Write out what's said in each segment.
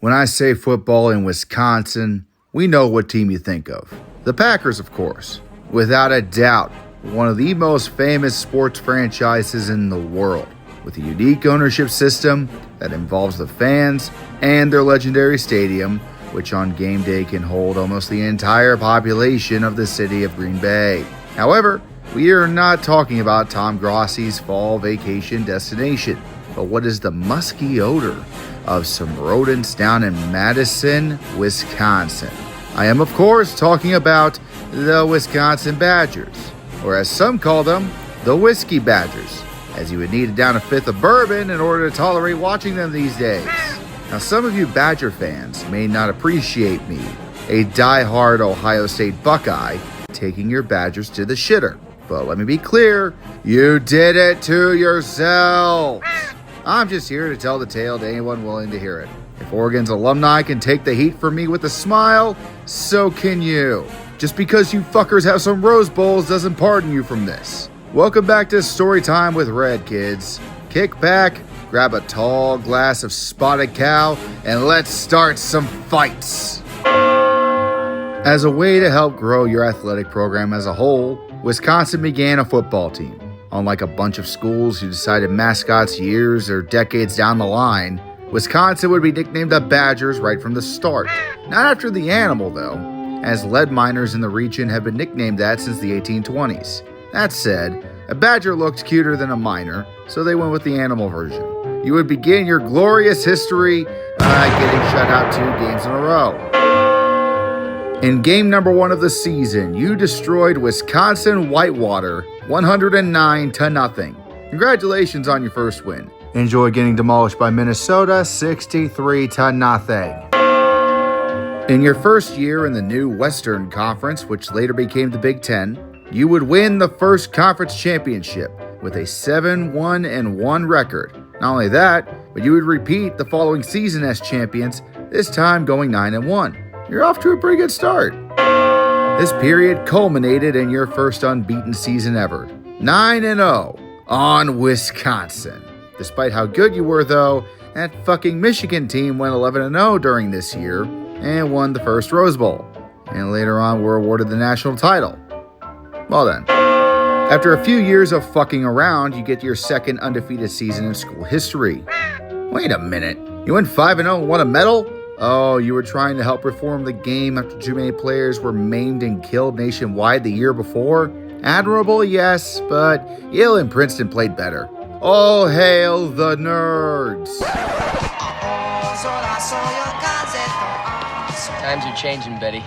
When I say football in Wisconsin, we know what team you think of. The Packers, of course. Without a doubt, one of the most famous sports franchises in the world, with a unique ownership system that involves the fans and their legendary stadium, which on game day can hold almost the entire population of the city of Green Bay. However, we are not talking about Tom Grossi's fall vacation destination, but what is the musky odor of some rodents down in Madison, Wisconsin. I am, of course, talking about the Wisconsin Badgers, or as some call them, the Whiskey Badgers, as you would need down a fifth of bourbon in order to tolerate watching them these days. Now, some of you Badger fans may not appreciate me, a die-hard Ohio State Buckeye, taking your Badgers to the shitter. But let me be clear, you did it to yourselves. I'm just here to tell the tale to anyone willing to hear it. If Oregon's alumni can take the heat from me with a smile, so can you. Just because you fuckers have some Rose Bowls doesn't pardon you from this. Welcome back to Storytime with Red, kids. Kick back, grab a tall glass of spotted cow, and let's start some fights. As a way to help grow your athletic program as a whole, Wisconsin began a football team. Unlike a bunch of schools who decided mascots years or decades down the line, Wisconsin would be nicknamed the Badgers right from the start. Not after the animal, though, as lead miners in the region have been nicknamed that since the 1820s. That said, a badger looked cuter than a miner, so they went with the animal version. You would begin your glorious history getting shut out 2 games in a row. In game number 1 of the season, you destroyed Wisconsin Whitewater 109-0. Congratulations on your first win. Enjoy getting demolished by Minnesota 63-0. In your first year in the new Western Conference, which later became the Big Ten, you would win the first conference championship with a 7-1-1 record. Not only that, but you would repeat the following season as champions, this time going 9-1. You're off to a pretty good start. This period culminated in your first unbeaten season ever, 9-0 on Wisconsin. Despite how good you were, though, that fucking Michigan team went 11-0 during this year and won the first Rose Bowl, and later on were awarded the national title. Well then, after a few years of fucking around, you get your second undefeated season in school history. Wait a minute, you went 5-0 and won a medal? Oh, you were trying to help reform the game after too many players were maimed and killed nationwide the year before? Admirable, yes, but Yale and Princeton played better. All hail the nerds! Times are changing, Betty.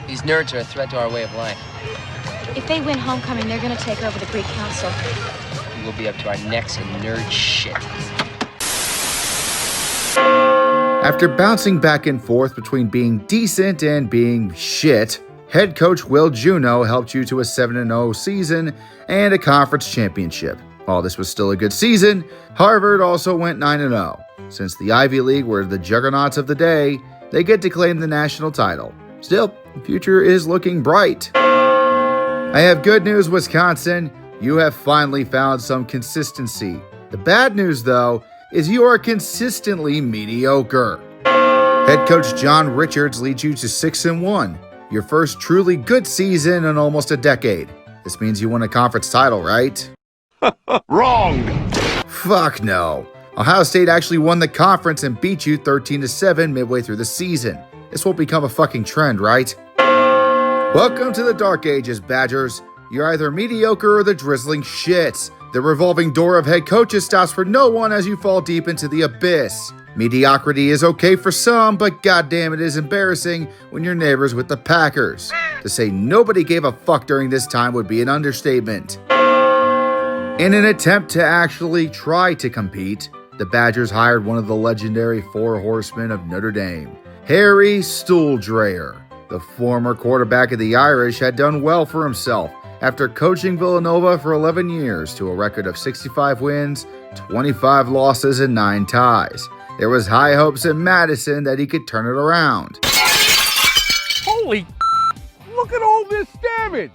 These nerds are a threat to our way of life. If they win homecoming, they're going to take over the Greek Council. We'll be up to our necks in nerd shit. After bouncing back and forth between being decent and being shit, head coach Will Juneau helped you to a 7-0 season and a conference championship. While this was still a good season, Harvard also went 9-0. Since the Ivy League were the juggernauts of the day, they get to claim the national title. Still, the future is looking bright. I have good news, Wisconsin. You have finally found some consistency. The bad news, though, is you are consistently mediocre. Head coach John Richards leads you to 6-1, your first truly good season in almost a decade. This means you won a conference title, right? Wrong! Fuck no. Ohio State actually won the conference and beat you 13-7 midway through the season. This won't become a fucking trend, right? Welcome to the Dark Ages, Badgers. You're either mediocre or the drizzling shits. The revolving door of head coaches stops for no one as you fall deep into the abyss. Mediocrity is okay for some, but goddamn it is embarrassing when you're neighbors with the Packers. To say nobody gave a fuck during this time would be an understatement. In an attempt to actually try to compete, the Badgers hired one of the legendary 4 horsemen of Notre Dame, Harry Stueldreher. The former quarterback of the Irish had done well for himself after coaching Villanova for 11 years to a record of 65 wins, 25 losses, and 9 ties. There was high hopes in Madison that he could turn it around. Holy look at all this damage!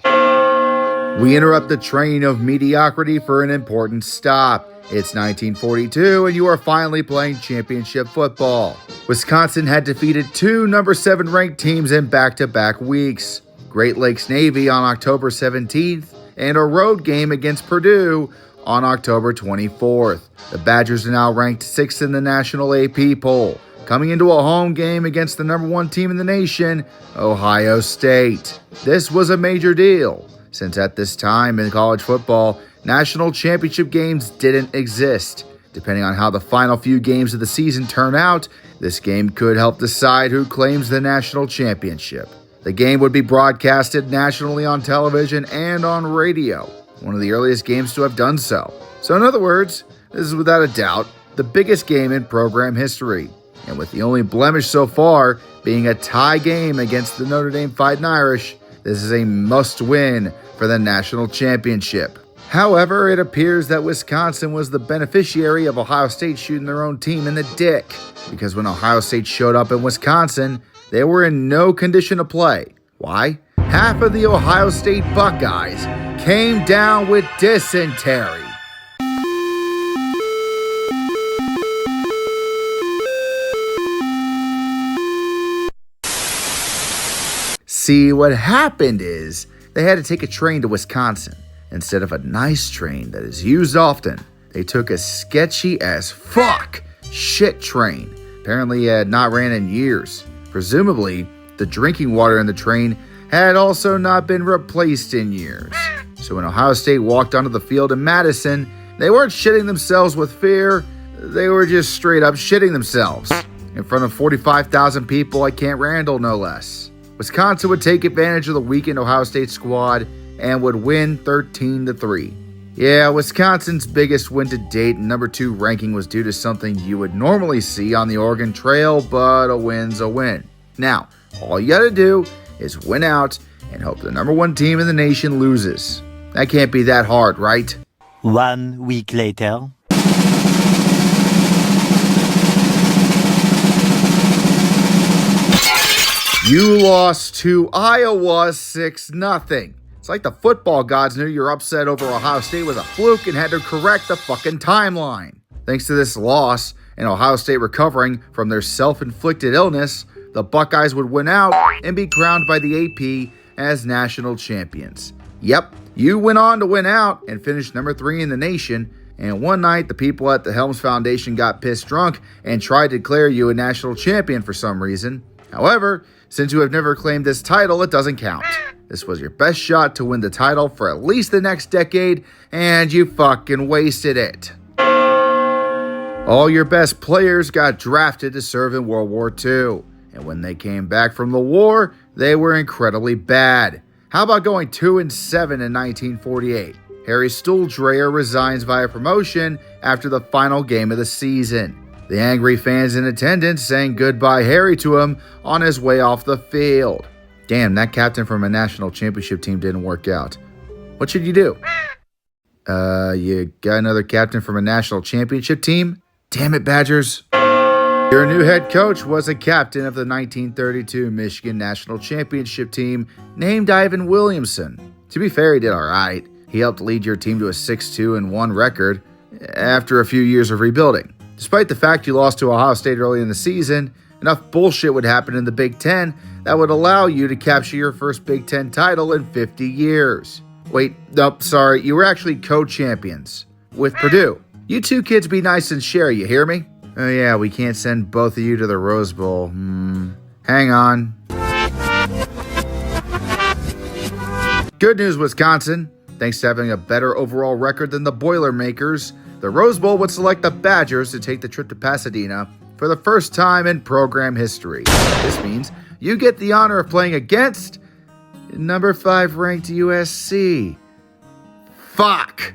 We interrupt the train of mediocrity for an important stop. It's 1942 and you are finally playing championship football. Wisconsin had defeated two number 7 ranked teams in back-to-back weeks. Great Lakes Navy on October 17th and a road game against Purdue on October 24th. The Badgers are now ranked 6th in the national AP poll, coming into a home game against the number 1 team in the nation, Ohio State. This was a major deal, since at this time in college football, national championship games didn't exist. Depending on how the final few games of the season turn out, this game could help decide who claims the national championship. The game would be broadcasted nationally on television and on radio, one of the earliest games to have done so. So in other words, this is without a doubt the biggest game in program history, and with the only blemish so far being a tie game against the Notre Dame Fighting Irish, this is a must-win for the national championship. However, it appears that Wisconsin was the beneficiary of Ohio State shooting their own team in the dick, because when Ohio State showed up in Wisconsin, they were in no condition to play. Why? Half of the Ohio State Buckeyes came down with dysentery. See, what happened is they had to take a train to Wisconsin. Instead of a nice train that is used often, they took a sketchy as fuck shit train. Apparently it had not ran in years. Presumably, the drinking water in the train had also not been replaced in years. So when Ohio State walked onto the field in Madison, they weren't shitting themselves with fear, they were just straight up shitting themselves. In front of 45,000 people at Camp Randall, no less. Wisconsin would take advantage of the weakened Ohio State squad and would win 13-3. Yeah, Wisconsin's biggest win to date and number 2 ranking was due to something you would normally see on the Oregon Trail, but a win's a win. Now, all you gotta do is win out and hope the number 1 team in the nation loses. That can't be that hard, right? 1 week later. You lost to Iowa 6-0. It's like the football gods knew your upset over Ohio State was a fluke and had to correct the fucking timeline. Thanks to this loss and Ohio State recovering from their self-inflicted illness, the Buckeyes would win out and be crowned by the AP as national champions. Yep, you went on to win out and finish number 3 in the nation, and one night the people at the Helms Foundation got pissed drunk and tried to declare you a national champion for some reason. However, since you have never claimed this title, it doesn't count. This was your best shot to win the title for at least the next decade, and you fucking wasted it. All your best players got drafted to serve in World War II, and when they came back from the war, they were incredibly bad. How about going 2-7 in 1948? Harry Stuhldreher resigns via promotion after the final game of the season. The angry fans in attendance saying goodbye Harry to him on his way off the field. Damn, that captain from a national championship team didn't work out. What should you do? You got another captain from a national championship team? Damn it, Badgers. Your new head coach was a captain of the 1932 Michigan National Championship team named Ivan Williamson. To be fair, he did alright. He helped lead your team to a 6-2-1 record after a few years of rebuilding. Despite the fact you lost to Ohio State early in the season, enough bullshit would happen in the Big Ten that would allow you to capture your first Big Ten title in 50 years. Wait, nope, sorry, you were actually co-champions with Purdue. You two kids be nice and share, you hear me? Oh yeah, we can't send both of you to the Rose Bowl. Hang on. Good news, Wisconsin. Thanks to having a better overall record than the Boilermakers, the Rose Bowl would select the Badgers to take the trip to Pasadena for the first time in program history. This means you get the honor of playing against number 5 ranked USC. Fuck!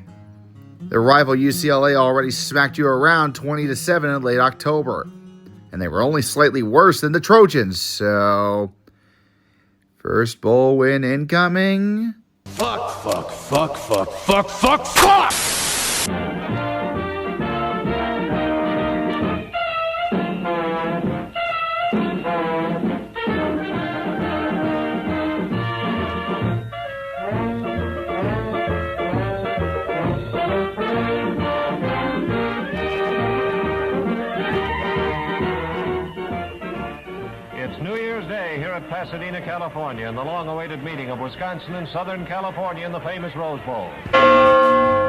Their rival UCLA already smacked you around 20-7 in late October, and they were only slightly worse than the Trojans, so first bowl win incoming. Fuck, fuck, fuck, fuck, fuck, fuck, fuck! at Pasadena, California, in the long-awaited meeting of Wisconsin and Southern California in the famous Rose Bowl.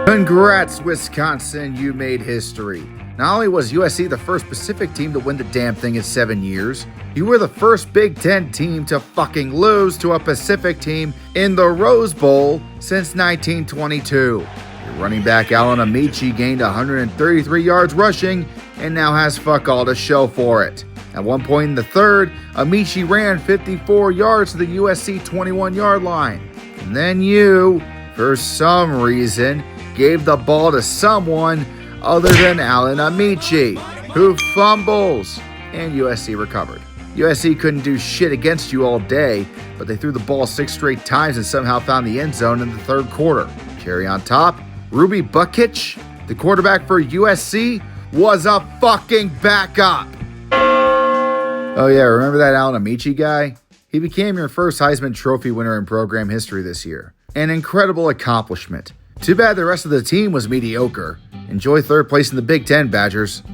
Congrats, Wisconsin, you made history. Not only was USC the first Pacific team to win the damn thing in 7 years, you were the first Big Ten team to fucking lose to a Pacific team in the Rose Bowl since 1922. Your running back Alan Amici gained 133 yards rushing and now has fuck all to show for it. At one point in the third, Amici ran 54 yards to the USC 21-yard line. And then you, for some reason, gave the ball to someone other than Alan Amici, who fumbles, and USC recovered. USC couldn't do shit against you all day, but they threw the ball 6 straight times and somehow found the end zone in the third quarter. Cherry on top, Ruby Bukic, the quarterback for USC, was a fucking backup. Oh yeah, remember that Alan Amici guy? He became your first Heisman Trophy winner in program history this year. An incredible accomplishment. Too bad the rest of the team was mediocre. Enjoy third place in the Big Ten, Badgers.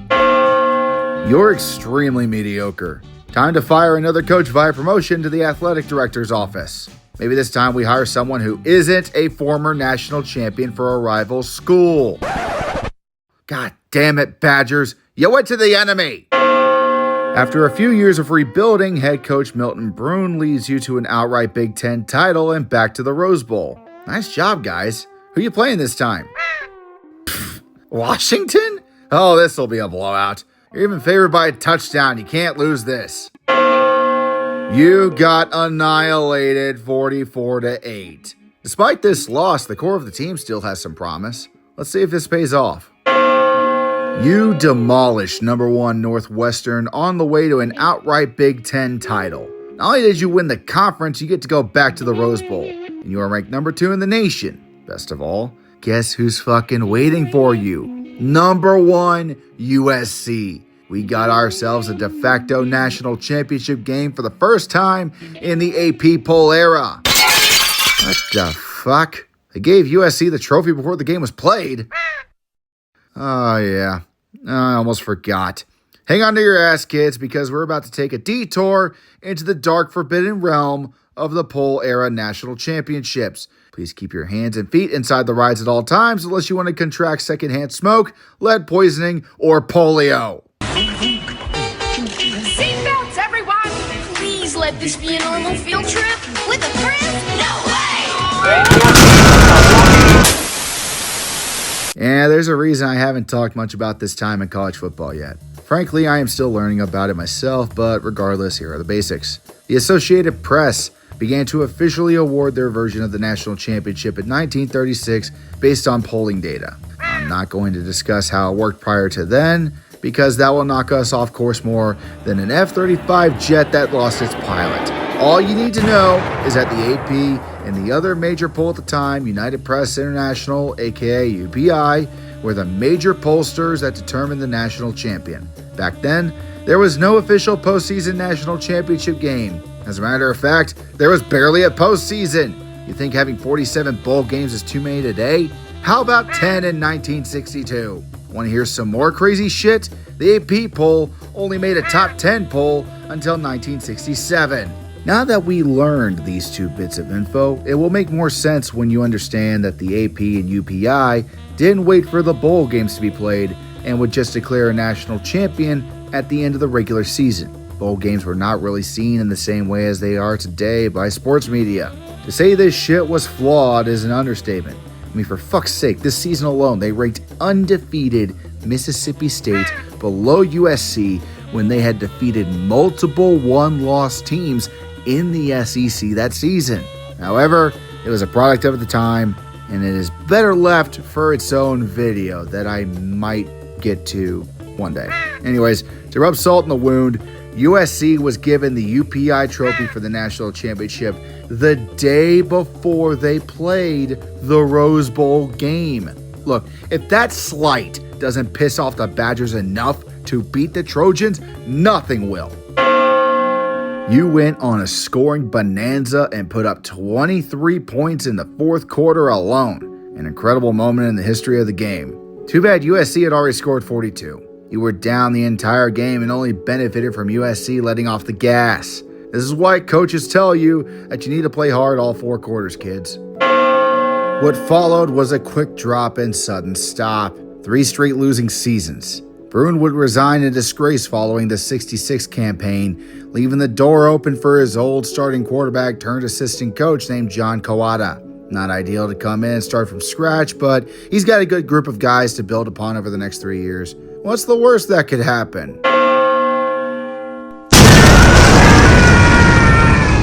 You're extremely mediocre. Time to fire another coach via promotion to the athletic director's office. Maybe this time we hire someone who isn't a former national champion for a rival school. God damn it, Badgers. You went to the enemy. After a few years of rebuilding, head coach Milton Brune leads you to an outright Big Ten title and back to the Rose Bowl. Nice job, guys. Who you playing this time? Washington? Oh, this'll be a blowout. You're even favored by a touchdown. You can't lose this. You got annihilated 44-8. Despite this loss, the core of the team still has some promise. Let's see if this pays off. You demolished number 1 Northwestern on the way to an outright Big Ten title. Not only did you win the conference, you get to go back to the Rose Bowl. And you are ranked number 2 in the nation. Best of all, guess who's fucking waiting for you? Number 1, USC. We got ourselves a de facto national championship game for the first time in the AP poll era. What the fuck? They gave USC the trophy before the game was played? Oh yeah, I almost forgot. Hang on to your ass, kids, because we're about to take a detour into the dark, forbidden realm of the poll era national championships. Please keep your hands and feet inside the rides at all times unless you want to contract secondhand smoke, lead poisoning, or polio. Seatbelts, everyone! Please let this be a normal field trip with a friend? No way! Yeah, there's a reason I haven't talked much about this time in college football yet. Frankly, I am still learning about it myself, but regardless, here are the basics. The Associated Press began to officially award their version of the national championship in 1936 based on polling data. I'm not going to discuss how it worked prior to then, because that will knock us off course more than an F-35 jet that lost its pilot. All you need to know is that the AP and the other major poll at the time, United Press International, aka UPI, were the major pollsters that determined the national champion. Back then, there was no official postseason national championship game. As a matter of fact, there was barely a postseason. You think having 47 bowl games is too many today? How about 10 in 1962? Want to hear some more crazy shit? The AP poll only made a top 10 poll until 1967. Now that we learned these 2 bits of info, it will make more sense when you understand that the AP and UPI didn't wait for the bowl games to be played and would just declare a national champion at the end of the regular season. Bowl games were not really seen in the same way as they are today by sports media. To say this shit was flawed is an understatement. I mean, for fuck's sake, this season alone, they ranked undefeated Mississippi State below USC when they had defeated multiple one-loss teams in the SEC that season. However, it was a product of the time, and it is better left for its own video that I might get to one day. Anyways, to rub salt in the wound, USC was given the UPI trophy for the national championship the day before they played the Rose Bowl game. Look, if that slight doesn't piss off the Badgers enough to beat the Trojans, nothing will. You went on a scoring bonanza and put up 23 points in the fourth quarter alone. An incredible moment in the history of the game. Too bad USC had already scored 42. You were down the entire game and only benefited from USC letting off the gas. This is why coaches tell you that you need to play hard all 4 quarters, kids. What followed was a quick drop and sudden stop. 3 straight losing seasons. Bruin would resign in disgrace following the '66 campaign, leaving the door open for his old starting quarterback turned assistant coach named John Kawada. Not ideal to come in and start from scratch, but he's got a good group of guys to build upon over the next 3 years. What's the worst that could happen?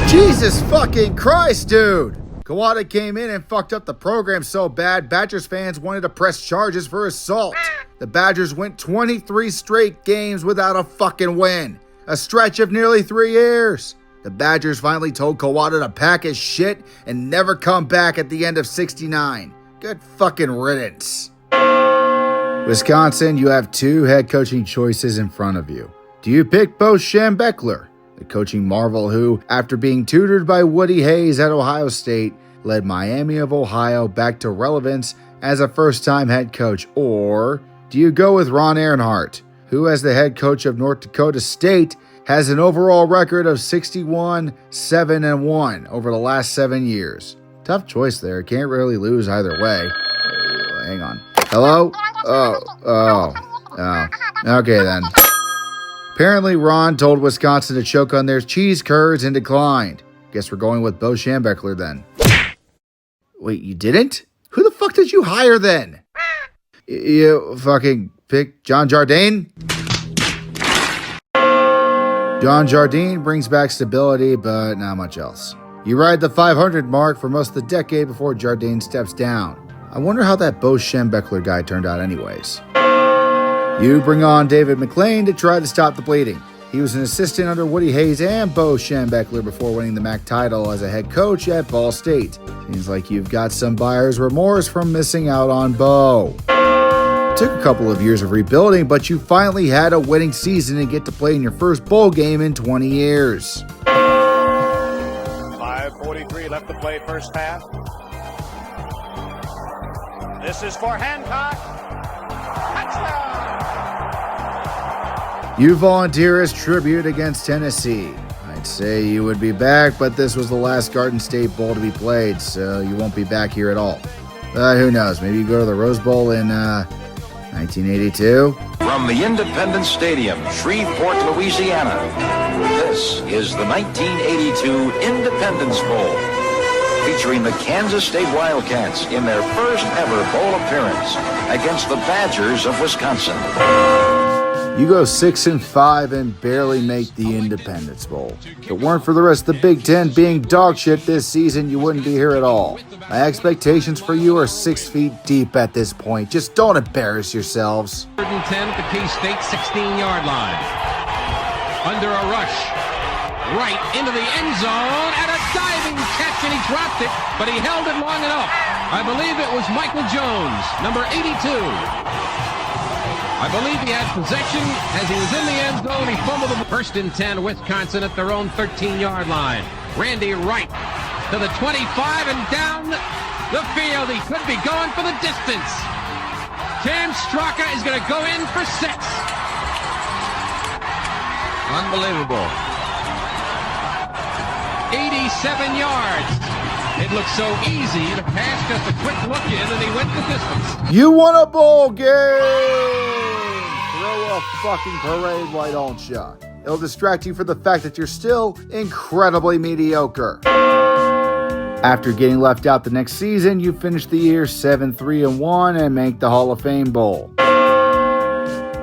Jesus fucking Christ, dude! Kawada came in and fucked up the program so bad, Badgers fans wanted to press charges for assault. The Badgers went 23 straight games without a fucking win. A stretch of nearly 3 years. The Badgers finally told Kawada to pack his shit and never come back at the end of '69. Good fucking riddance. Wisconsin, you have 2 head coaching choices in front of you. Do you pick Bo Schembechler, the coaching marvel who, after being tutored by Woody Hayes at Ohio State, led Miami of Ohio back to relevance as a first-time head coach? Or do you go with Ron Earnhardt, who as the head coach of North Dakota State has an overall record of 61-7-1 over the last 7 years? Tough choice there. Can't really lose either way. Hang on. Hello? Oh. Okay then. Apparently, Ron told Wisconsin to choke on their cheese curds and declined. Guess we're going with Bo Schembechler then. Wait, you didn't? Who the fuck did you hire then? You fucking pick John Jardine? John Jardine brings back stability, but not much else. You ride the 500 mark for most of the decade before Jardine steps down. I wonder how that Bo Schembechler guy turned out anyways. You bring on David McLean to try to stop the bleeding. He was an assistant under Woody Hayes and Bo Schembechler before winning the MAC title as a head coach at Ball State. Seems like you've got some buyer's remorse from missing out on Bo. It took a couple of years of rebuilding, but you finally had a winning season and get to play in your first bowl game in 20 years. 5:43 left to play first half. This is for Hancock. Touchdown! You volunteer as tribute against Tennessee. I'd say you would be back, but this was the last Garden State Bowl to be played, so you won't be back here at all. But who knows, maybe you go to the Rose Bowl in 1982? From the Independence Stadium, Shreveport, Louisiana, this is the 1982 Independence Bowl, featuring the Kansas State Wildcats in their first ever bowl appearance against the Badgers of Wisconsin. You go 6-5 and barely make the Independence Bowl. If it weren't for the rest of the Big Ten being dog shit this season, you wouldn't be here at all. My expectations for you are 6 feet deep at this point. Just don't embarrass yourselves. 3rd and 10 at the K-State 16-yard line. Under a rush. Right into the end zone and a diving catch, and he dropped it, but he held it long enough. I believe it was Michael Jones, number 82. I believe he had possession as he was in the end zone. He fumbled the 1st and 10, Wisconsin at their own 13-yard line. Randy Wright to the 25 and down the field. He could be going for the distance. Cam Straka is going to go in for 6. Unbelievable. 87 yards. It looked so easy to pass, just a quick look in, and he went the distance. You won a bowl game! Throw a fucking parade, why don't ya? It'll distract you from the fact that you're still incredibly mediocre. After getting left out the next season, you finish the year 7-3-1 and make the Hall of Fame Bowl.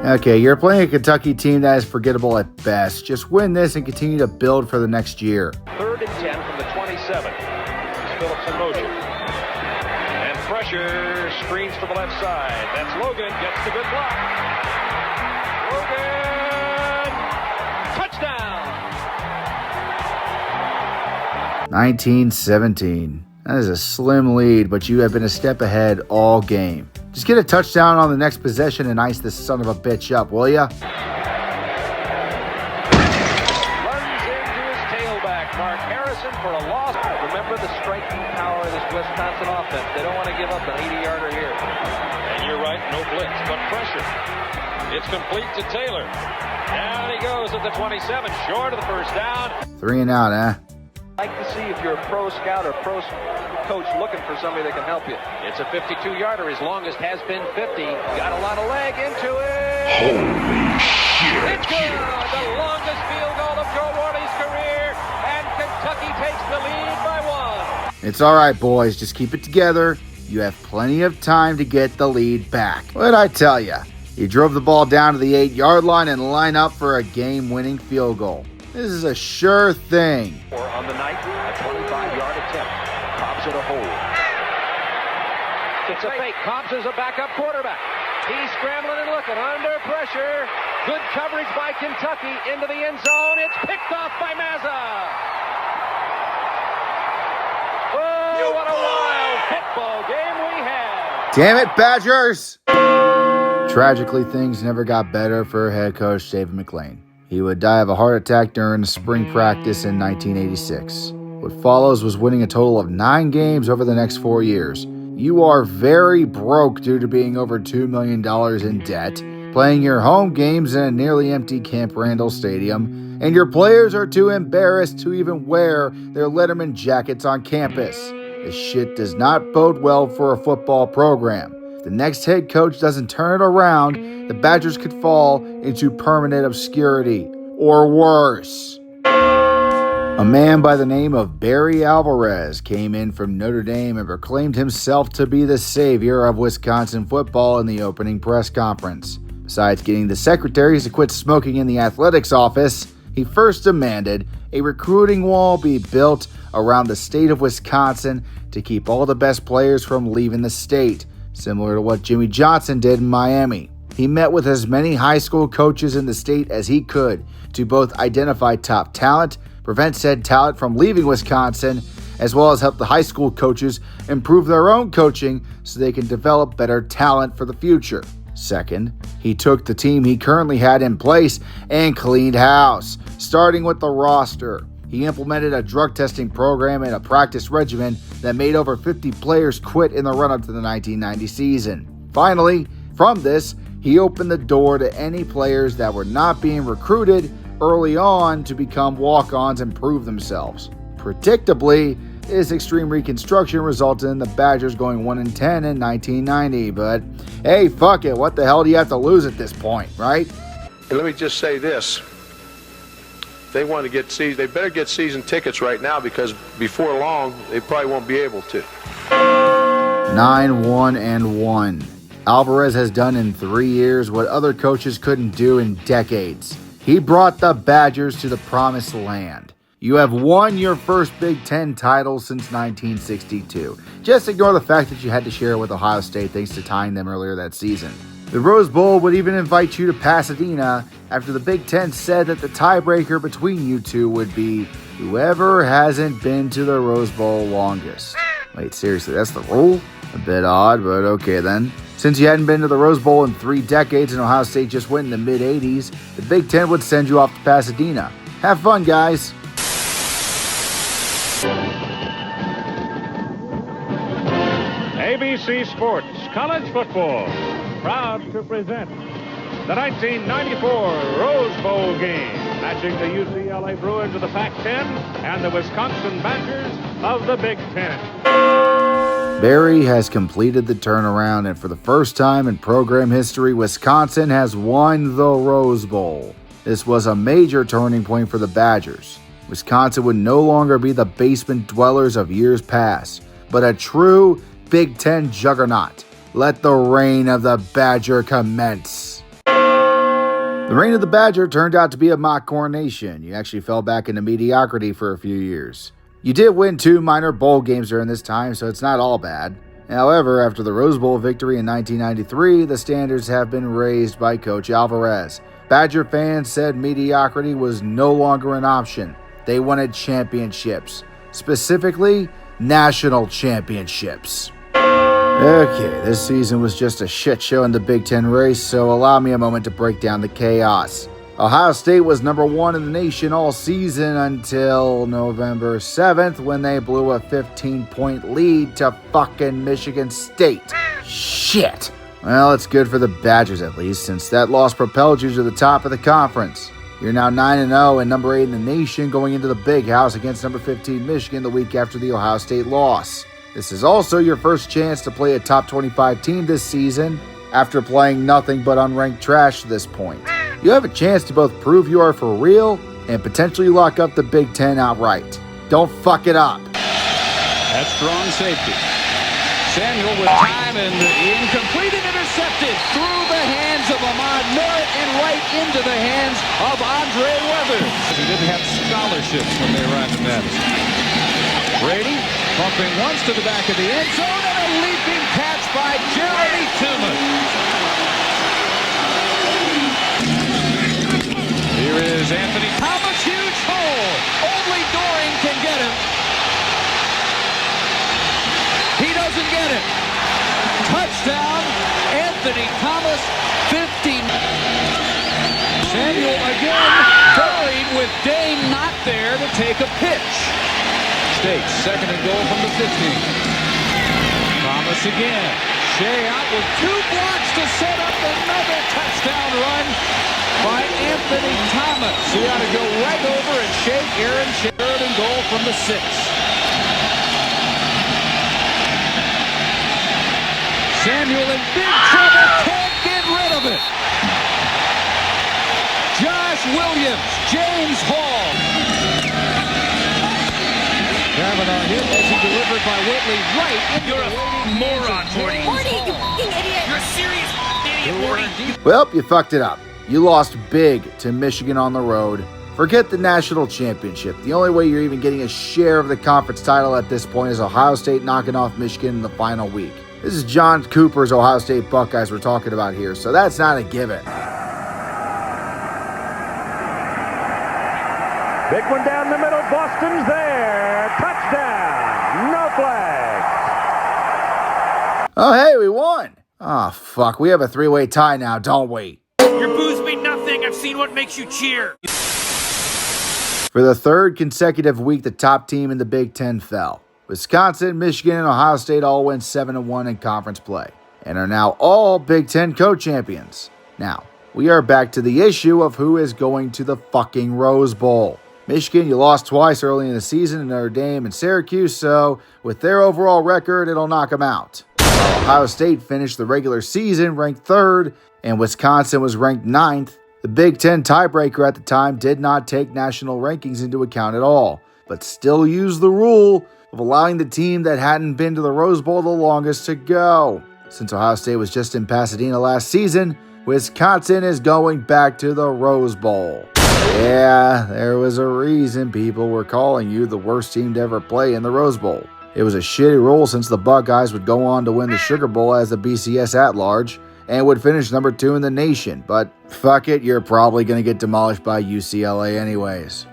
Okay, you're playing a Kentucky team that is forgettable at best. Just win this and continue to build for the next year. 3rd and 10 from the 27. Phillips in motion. And pressure screens to the left side. That's Logan. Gets the good block. Logan! Touchdown! 19-17. That is a slim lead, but you have been a step ahead all game. Just get a touchdown on the next possession and ice this son of a bitch up, will ya? Runs into his tailback. quarterback, Mark Harrison, for a loss. Remember the striking power of this Wisconsin offense. They don't want to give up an 80-yarder here. And you're right, no blitz, but pressure. It's complete to Taylor. And he goes at the 27, short of the first down. 3 and out, eh? I'd like to see if you're a pro scout or pro coach looking for somebody that can help you. It's a 52-yarder. His longest has been 50. Got a lot of leg into it. Holy shit. It's good. The longest field goal of Joe Worley's career. And Kentucky takes the lead by 1. It's all right, boys. Just keep it together. You have plenty of time to get the lead back. What'd I tell you? He drove the ball down to the 8-yard line and line up for a game-winning field goal. This is a sure thing. On the night, a 25-yard attempt. Cobbs at a hole. It's a fake. Cobbs is a backup quarterback. He's scrambling and looking under pressure. Good coverage by Kentucky into the end zone. It's picked off by Mazza. Oh, what a wild football game we had. Damn it, Badgers! Tragically, things never got better for head coach David McLean. He would die of a heart attack during spring practice in 1986. What follows was winning a total of 9 games over the next 4 years. You are very broke due to being over $2 million in debt, playing your home games in a nearly empty Camp Randall Stadium, and your players are too embarrassed to even wear their Letterman jackets on campus. This shit does not bode well for a football program. If the next head coach doesn't turn it around, the Badgers could fall into permanent obscurity, or worse. A man by the name of Barry Alvarez came in from Notre Dame and proclaimed himself to be the savior of Wisconsin football in the opening press conference. Besides getting the secretaries to quit smoking in the athletics office, he first demanded a recruiting wall be built around the state of Wisconsin to keep all the best players from leaving the state, similar to what Jimmy Johnson did in Miami. He met with as many high school coaches in the state as he could to both identify top talent, prevent said talent from leaving Wisconsin, as well as help the high school coaches improve their own coaching so they can develop better talent for the future. Second, he took the team he currently had in place and cleaned house, starting with the roster. He implemented a drug testing program and a practice regimen that made over 50 players quit in the run-up to the 1990 season. Finally, from this, he opened the door to any players that were not being recruited early on to become walk-ons and prove themselves. Predictably, this extreme reconstruction resulted in the Badgers going 1-10 in 1990, but hey, fuck it, what the hell do you have to lose at this point, right? And let me just say this. They want to get season. They better get season tickets right now because before long they probably won't be able to. 9-1-1. Alvarez has done in 3 years what other coaches couldn't do in decades. He brought the Badgers to the promised land. You have won your first Big Ten title since 1962. Just ignore the fact that you had to share it with Ohio State thanks to tying them earlier that season. The Rose Bowl would even invite you to Pasadena after the Big Ten said that the tiebreaker between you two would be whoever hasn't been to the Rose Bowl longest. Wait, seriously, that's the rule? A bit odd, but okay then. Since you hadn't been to the Rose Bowl in 3 decades and Ohio State just went in the mid-'80s, the Big Ten would send you off to Pasadena. Have fun, guys. ABC Sports College Football, proud to present the 1994 Rose Bowl game, matching the UCLA Bruins of the Pac-10 and the Wisconsin Badgers of the Big Ten. Barry has completed the turnaround, and for the first time in program history, Wisconsin has won the Rose Bowl. This was a major turning point for the Badgers. Wisconsin would no longer be the basement dwellers of years past, but a true Big Ten juggernaut. Let the reign of the Badger commence. The reign of the Badger turned out to be a mock coronation. You actually fell back into mediocrity for a few years. You did win 2 minor bowl games during this time, so it's not all bad. However, after the Rose Bowl victory in 1993, the standards have been raised by Coach Alvarez. Badger fans said mediocrity was no longer an option. They wanted championships, specifically national championships. Okay, this season was just a shit show in the Big Ten race, so allow me a moment to break down the chaos. Ohio State was number 1 in the nation all season until November 7th when they blew a 15-point lead to fucking Michigan State. Shit. Well, it's good for the Badgers at least, since that loss propelled you to the top of the conference. You're now 9-0 and number 8 in the nation going into the Big House against number 15 Michigan the week after the Ohio State loss. This is also your first chance to play a top 25 team this season after playing nothing but unranked trash to this point. You have a chance to both prove you are for real and potentially lock up the Big Ten outright. Don't fuck it up. That's strong safety. Samuel with time and incomplete and intercepted through the hands of Ahmad Merritt and right into the hands of Andre Weathers. He didn't have scholarships when they arrived at Madison. Brady bumping once to the back of the end zone and a leaping catch by Jeremy Tillman. Here is Anthony Thomas, huge hole. Only Doring can get him. He doesn't get it. Touchdown, Anthony Thomas, 50. Samuel again buried with Dane not there to take a pitch. State, 2nd and goal from the 15. Thomas again. Shea out with 2 blocks to set up another touchdown run by Anthony Thomas. He ought to go right over and shake Aaron Shea. 3rd and goal from the 6. Samuel in big trouble, can't get rid of it. Josh Williams, James Hall. Kavanaugh hit as he delivered by Whitley right. You're a moron, Morty. Morty, you fucking idiot! You're a serious idiot, Morty. Well, you fucked it up. You lost big to Michigan on the road. Forget the national championship. The only way you're even getting a share of the conference title at this point is Ohio State knocking off Michigan in the final week. This is John Cooper's Ohio State Buckeyes we're talking about here, so that's not a given. Big one down the middle. Boston's there. Touchdown. No flags. Oh, hey, we won. Oh, fuck. We have a 3-way tie now, don't we? Your boos mean nothing. I've seen what makes you cheer. For the 3rd consecutive week, the top team in the Big Ten fell. Wisconsin, Michigan, and Ohio State all went 7-1 in conference play and are now all Big Ten co-champions. Now, we are back to the issue of who is going to the fucking Rose Bowl. Michigan, you lost twice early in the season to Notre Dame and Syracuse, so with their overall record, it'll knock them out. Ohio State finished the regular season ranked 3rd, and Wisconsin was ranked 9th. The Big Ten tiebreaker at the time did not take national rankings into account at all, but still used the rule of allowing the team that hadn't been to the Rose Bowl the longest to go. Since Ohio State was just in Pasadena last season, Wisconsin is going back to the Rose Bowl. Yeah, there was a reason people were calling you the worst team to ever play in the Rose Bowl. It was a shitty rule since the Buckeyes would go on to win the Sugar Bowl as the BCS at-large and would finish number 2 in the nation, but fuck it, you're probably going to get demolished by UCLA anyways.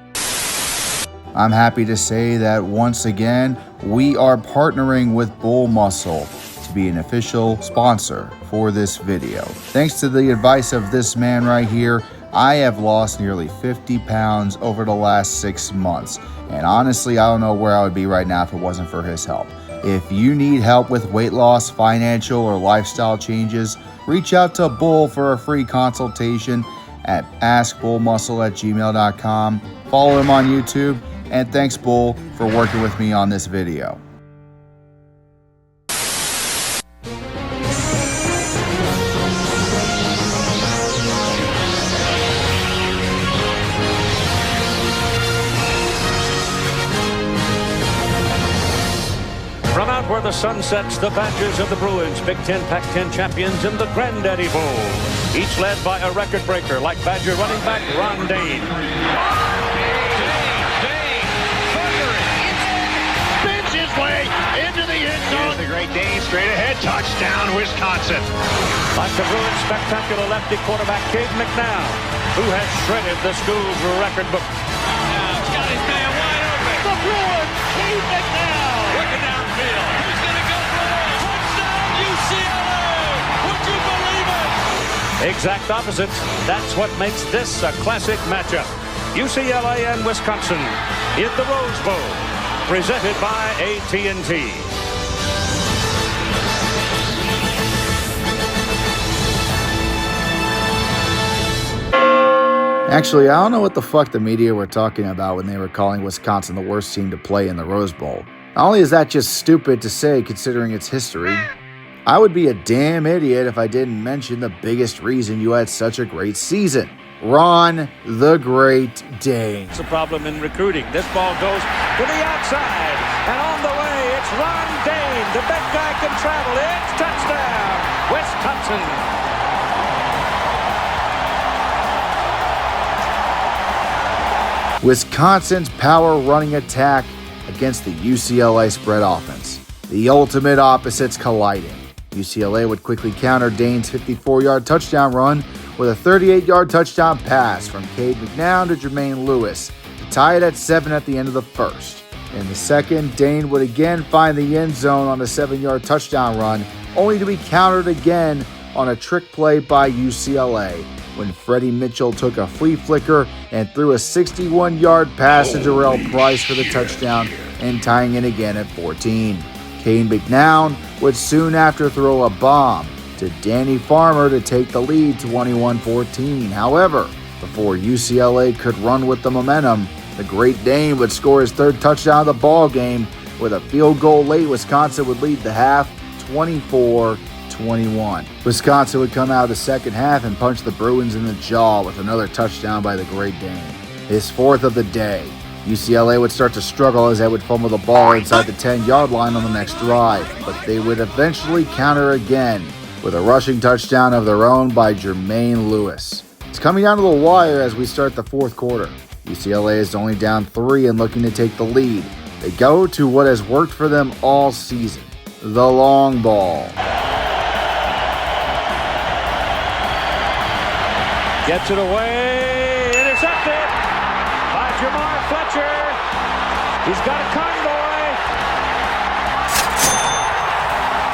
I'm happy to say that once again, we are partnering with Bull Muscle to be an official sponsor for this video. Thanks to the advice of this man right here, I have lost nearly 50 pounds over the last 6 months. And honestly, I don't know where I would be right now if it wasn't for his help. If you need help with weight loss, financial, or lifestyle changes, reach out to Bull for a free consultation at askbullmuscle@gmail.com. Follow him on YouTube. And thanks, Bull, for working with me on this video. From out where the sun sets, the Badgers of the Bruins, Big Ten, Pac-10 champions in the Granddaddy Bowl. Each led by a record breaker like Badger running back Ron Dane. Into the end zone. Here's the Great Dane, straight ahead, touchdown, Wisconsin. Like the Bruins' spectacular lefty quarterback, Cade McNown, who has shredded the school's record book. Now, he's got his man wide open. The Bruins, Cade McNown. Working downfield. Who's going to go for it? Touchdown, UCLA. Would you believe it? Exact opposite. That's what makes this a classic matchup. UCLA and Wisconsin in the Rose Bowl, presented by AT&T. Actually, I don't know what the fuck the media were talking about when they were calling Wisconsin the worst team to play in the Rose Bowl. Not only is that just stupid to say considering its history, I would be a damn idiot if I didn't mention the biggest reason you had such a great season. Ron the Great Dane. It's a problem in recruiting. This ball goes to the outside, and on the way, it's Ron Dane. The big guy can travel. It's touchdown, Wisconsin. Wisconsin's power running attack against the UCLA spread offense. The ultimate opposites colliding. UCLA would quickly counter Dane's 54-yard touchdown run with a 38-yard touchdown pass from Cade McNown to Jermaine Lewis to tie it at 7 at the end of the first. In the second, Dane would again find the end zone on a 7-yard touchdown run, only to be countered again on a trick play by UCLA when Freddie Mitchell took a flea flicker and threw a 61-yard pass to Darrell Price for the touchdown and tying it again at 14. Cade McNown would soon after throw a bomb to Danny Farmer to take the lead 21-14. However, before UCLA could run with the momentum, the Great Dane would score his third touchdown of the ball game with a field goal late. Wisconsin would lead the half 24-21. Wisconsin would come out of the second half and punch the Bruins in the jaw with another touchdown by the Great Dane, his fourth of the day. UCLA would start to struggle as they would fumble the ball inside the 10-yard line on the next drive, but they would eventually counter again with a rushing touchdown of their own by Jermaine Lewis. It's coming down to the wire as we start the fourth quarter. UCLA is only down 3 and looking to take the lead. They go to what has worked for them all season, the long ball. Gets it away, intercepted by Jamar Fletcher. He's got a convoy.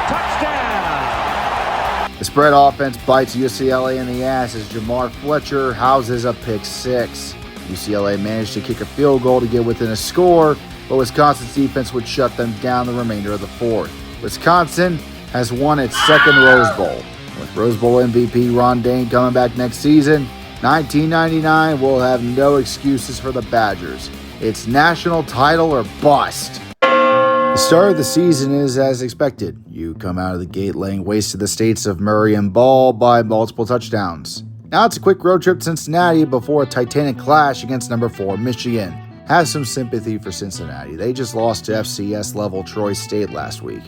Touchdown. The spread offense bites UCLA in the ass as Jamar Fletcher houses a pick six. UCLA managed to kick a field goal to get within a score, but Wisconsin's defense would shut them down the remainder of the fourth. Wisconsin has won its second Rose Bowl. With Rose Bowl MVP Ron Dane coming back next season, 1999 will have no excuses for the Badgers. It's national title or bust. The start of the season is as expected. You come out of the gate laying waste to the states of Murray and Ball by multiple touchdowns. Now it's a quick road trip to Cincinnati before a titanic clash against number 4 Michigan. Have some sympathy for Cincinnati. They just lost to FCS level Troy State last week.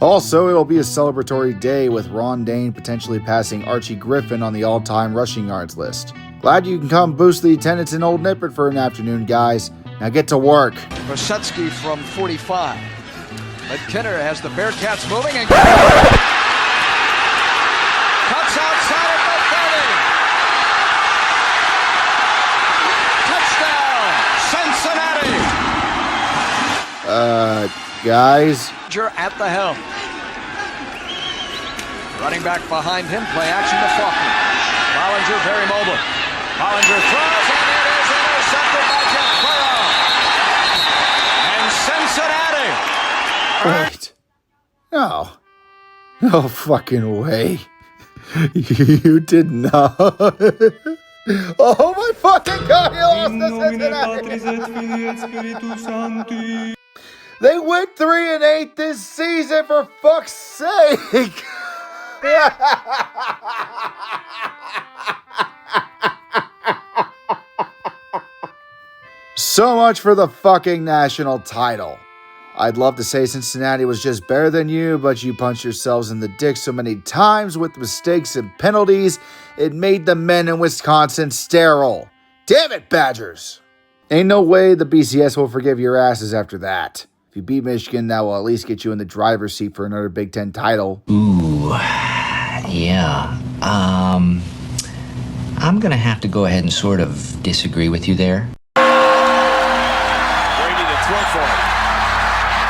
Also, it'll be a celebratory day with Ron Dane potentially passing Archie Griffin on the all-time rushing yards list. Glad you can come boost the attendance in Old Nippert for an afternoon, guys. Now get to work. Rosetsky from 45. But Kenner has the Bearcats moving and cuts outside of McKinney. Touchdown, Cincinnati. Guys. At the helm. Running back behind him, play action to Faulkner. Bollinger very mobile. Bollinger throws and it is intercepted by Jeff Burrow. And Cincinnati. Wait. No. No fucking way. You did not. Oh my fucking God, you lost to Cincinnati. They went 3-8 this season, for fuck's sake. So much for the fucking national title. I'd love to say Cincinnati was just better than you, but you punched yourselves in the dick so many times with mistakes and penalties, it made the men in Wisconsin sterile. Damn it, Badgers. Ain't no way the BCS will forgive your asses after that. If you beat Michigan, that will at least get you in the driver's seat for another Big Ten title. Ooh, yeah. I'm gonna have to go ahead and sort of disagree with you there. Brady to throw for it.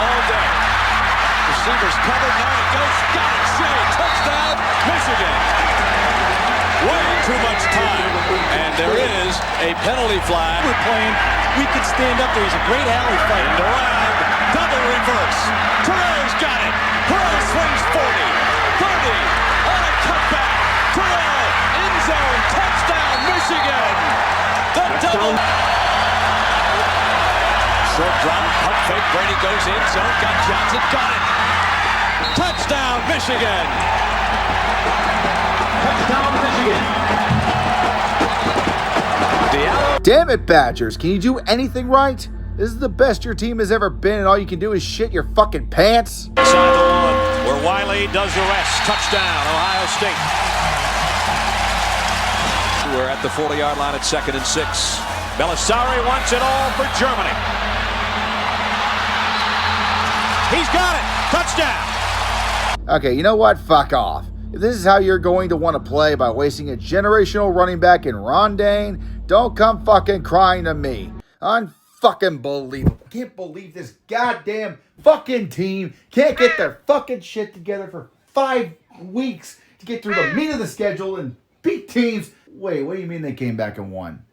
All day. Receivers covered, now it goes. Got it, Shea. Touchdown, Michigan. Way too much time. And there is a penalty flag. We're playing. We could stand up there. He's a great alley fighter. And around. Double reverse. Terrell's got it. Terrell swings 40. 30. On a cutback. Terrell. End zone. Touchdown, Michigan. The double. Short drop. Pump fake. Brady goes in zone. Got Johnson. Got it. Touchdown, Michigan. Touchdown, Michigan. Damn it, Badgers. Can you do anything right? This is the best your team has ever been, and all you can do is shit your fucking pants? Inside the one, where Wiley does the rest. Touchdown, Ohio State. We're at the 40-yard line at 2nd and 6. Belisari wants it all for Germany. He's got it. Touchdown. Okay, you know what? Fuck off. If this is how you're going to want to play by wasting a generational running back in Ron Dane, don't come fucking crying to me. Unfucking believable. I can't believe this goddamn fucking team can't get their fucking shit together for 5 weeks to get through the meat of the schedule and beat teams. Wait, what do you mean they came back and won?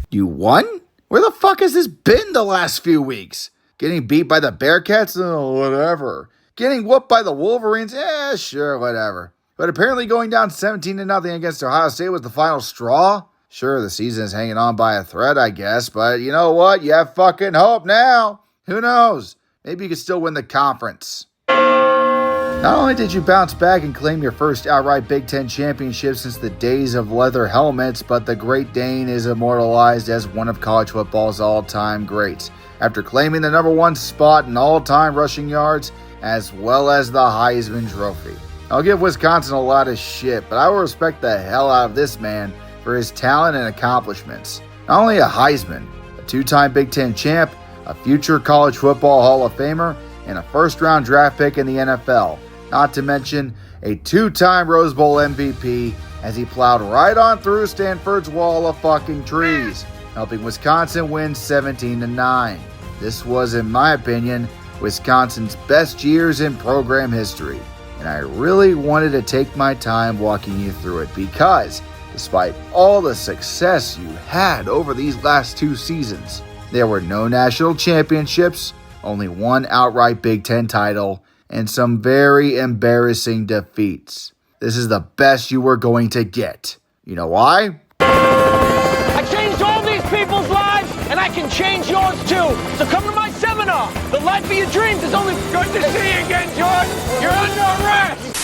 You won? Where the fuck has this been the last few weeks? Getting beat by the Bearcats? Oh, whatever. Getting whooped by the Wolverines? Sure, whatever. But apparently going down 17-0 against Ohio State was the final straw? Sure, the season is hanging on by a thread, I guess, but you know what? You have fucking hope now. Who knows? Maybe you could still win the conference. Not only did you bounce back and claim your first outright Big Ten championship since the days of leather helmets, but the Great Dane is immortalized as one of college football's all-time greats, after claiming the #1 spot in all-time rushing yards, as well as the Heisman Trophy. I'll give Wisconsin a lot of shit, but I will respect the hell out of this man for his talent and accomplishments. Not only a Heisman, a 2-time Big Ten champ, a future college football Hall of Famer, and a first-round draft pick in the NFL. Not to mention a 2-time Rose Bowl MVP as he plowed right on through Stanford's wall of fucking trees, helping Wisconsin win 17-9. This was, in my opinion, Wisconsin's best years in program history, and I really wanted to take my time walking you through it because, despite all the success you had over these last 2 seasons, there were no national championships, only one outright Big Ten title, and some very embarrassing defeats. This is the best you were going to get. You know why? I changed all these people's lives, and I can change yours too. So come to my seminar. The life of your dreams is only... Good to see you again, George. You're under arrest.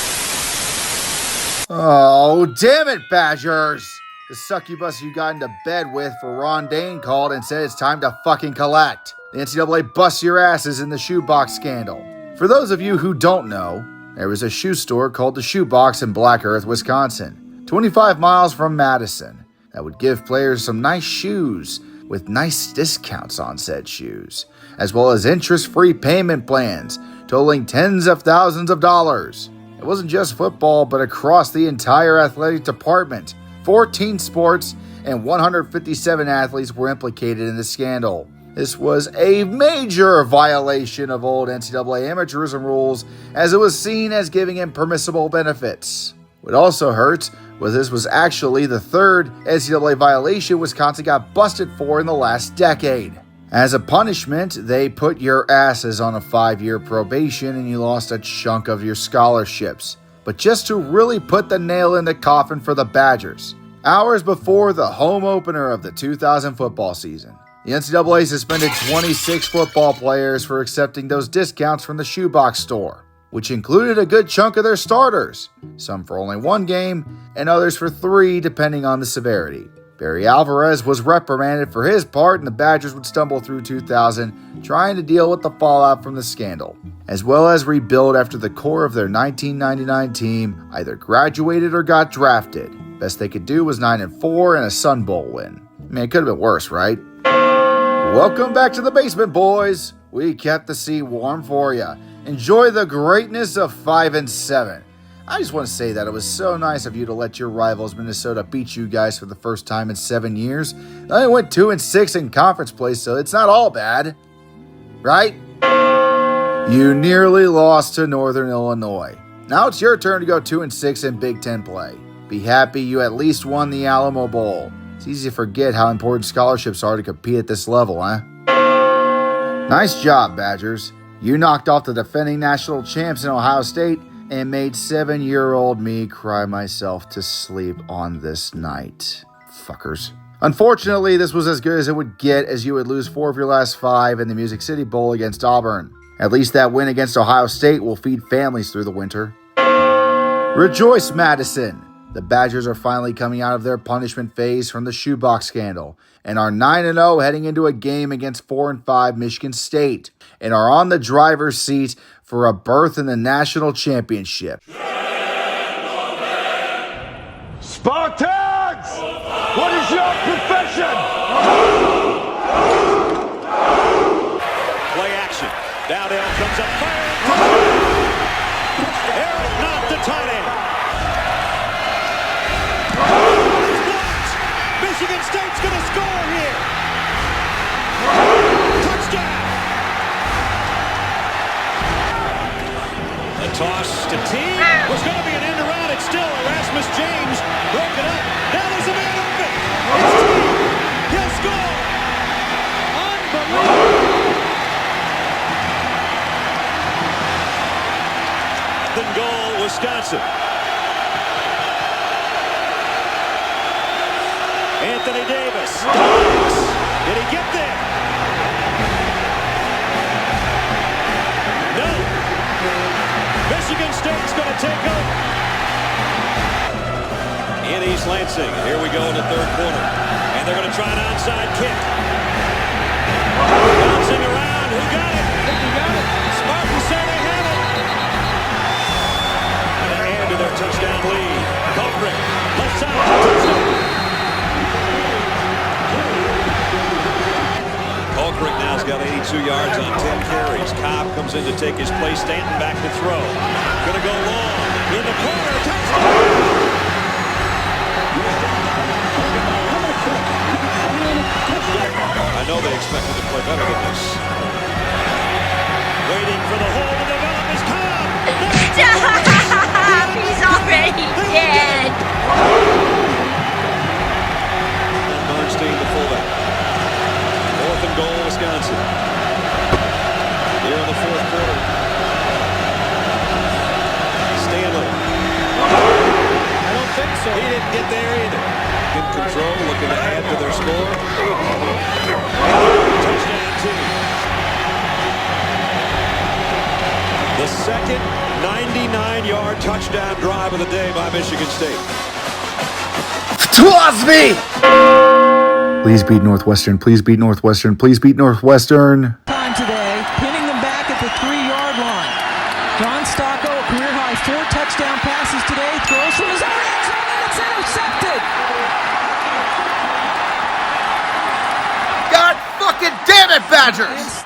Oh, damn it, Badgers. The succubus you got into bed with for Ron Dane called and said it's time to fucking collect. The NCAA busts your asses in the shoebox scandal. For those of you who don't know, there was a shoe store called the Shoebox in Black Earth, Wisconsin, 25 miles from Madison, that would give players some nice shoes with nice discounts on said shoes, as well as interest-free payment plans totaling tens of thousands of dollars. It wasn't just football, but across the entire athletic department. 14 sports and 157 athletes were implicated in the scandal. This was a major violation of old NCAA amateurism rules, as it was seen as giving impermissible benefits. What also hurts was this was actually the 3rd NCAA violation Wisconsin got busted for in the last decade. As a punishment, they put your asses on a 5-year probation and you lost a chunk of your scholarships. But just to really put the nail in the coffin for the Badgers, hours before the home opener of the 2000 football season, the NCAA suspended 26 football players for accepting those discounts from the shoebox store, which included a good chunk of their starters, some for only 1 game and others for 3 depending on the severity. Barry Alvarez was reprimanded for his part, and the Badgers would stumble through 2000 trying to deal with the fallout from the scandal, as well as rebuild after the core of their 1999 team either graduated or got drafted. Best they could do was 9-4 and a Sun Bowl win. I mean, it could have been worse, right? Welcome back to the basement, boys. We kept the seat warm for you. Enjoy the greatness of 5-7. I just want to say that it was so nice of you to let your rivals Minnesota beat you guys for the first time in 7 years. They went 2-6 in conference play, so it's not all bad, right? You nearly lost to Northern Illinois. Now it's your turn to go 2-6 in Big Ten play. Be happy you at least won the Alamo Bowl. It's easy to forget how important scholarships are to compete at this level, huh? Nice job, Badgers. You knocked off the defending national champs in Ohio State and made 7-year-old me cry myself to sleep on this night. Fuckers. Unfortunately, this was as good as it would get, as you would lose 4 of your last 5 in the Music City Bowl against Auburn. At least that win against Ohio State will feed families through the winter. Rejoice, Madison! The Badgers are finally coming out of their punishment phase from the shoebox scandal and are 9-0 heading into a game against 4-5 Michigan State and are on the driver's seat for a berth in the national championship. Spartans! What is your profession? Play action. Dowdell comes up fire. Eric Knott, the tight end. Michigan State's going to score here. Touchdown. A toss to T. Was going to be an end around. It's still Erasmus James. Broke it up. Now there's a man open. It's T. He'll score. Unbelievable. Goal, Wisconsin. Anthony Davis. Did he get there? No. Michigan State's going to take over. In East Lansing. Here we go in the third quarter. And they're going to try an onside kick. Bouncing around. Who got it? I think he got it. Spartans say they have it. And to their touchdown lead. Colbrick. Left side. Touchdown. Colbrick now's got 82 yards on 10 carries. Cobb comes in to take his place. Stanton back to throw. Gonna go long. In the corner. Touchdown. I know they expected to play better than this. Waiting for the hole to develop is Cobb. He's already dead. And Bernstein, the fullback. 4th and goal, Wisconsin. Here in the fourth quarter. Stanley. I don't think so. He didn't get there either. In control, looking to add to their score. Touchdown team. The second 99-yard touchdown drive of the day by Michigan State. Twas me! Please beat Northwestern. Please beat Northwestern. Please beat Northwestern. Time today, pinning them back at the 3-yard line. John Stocco, a career-high 4 touchdown passes today. Throws from his own end zone, and it's intercepted. God fucking damn it, Badgers!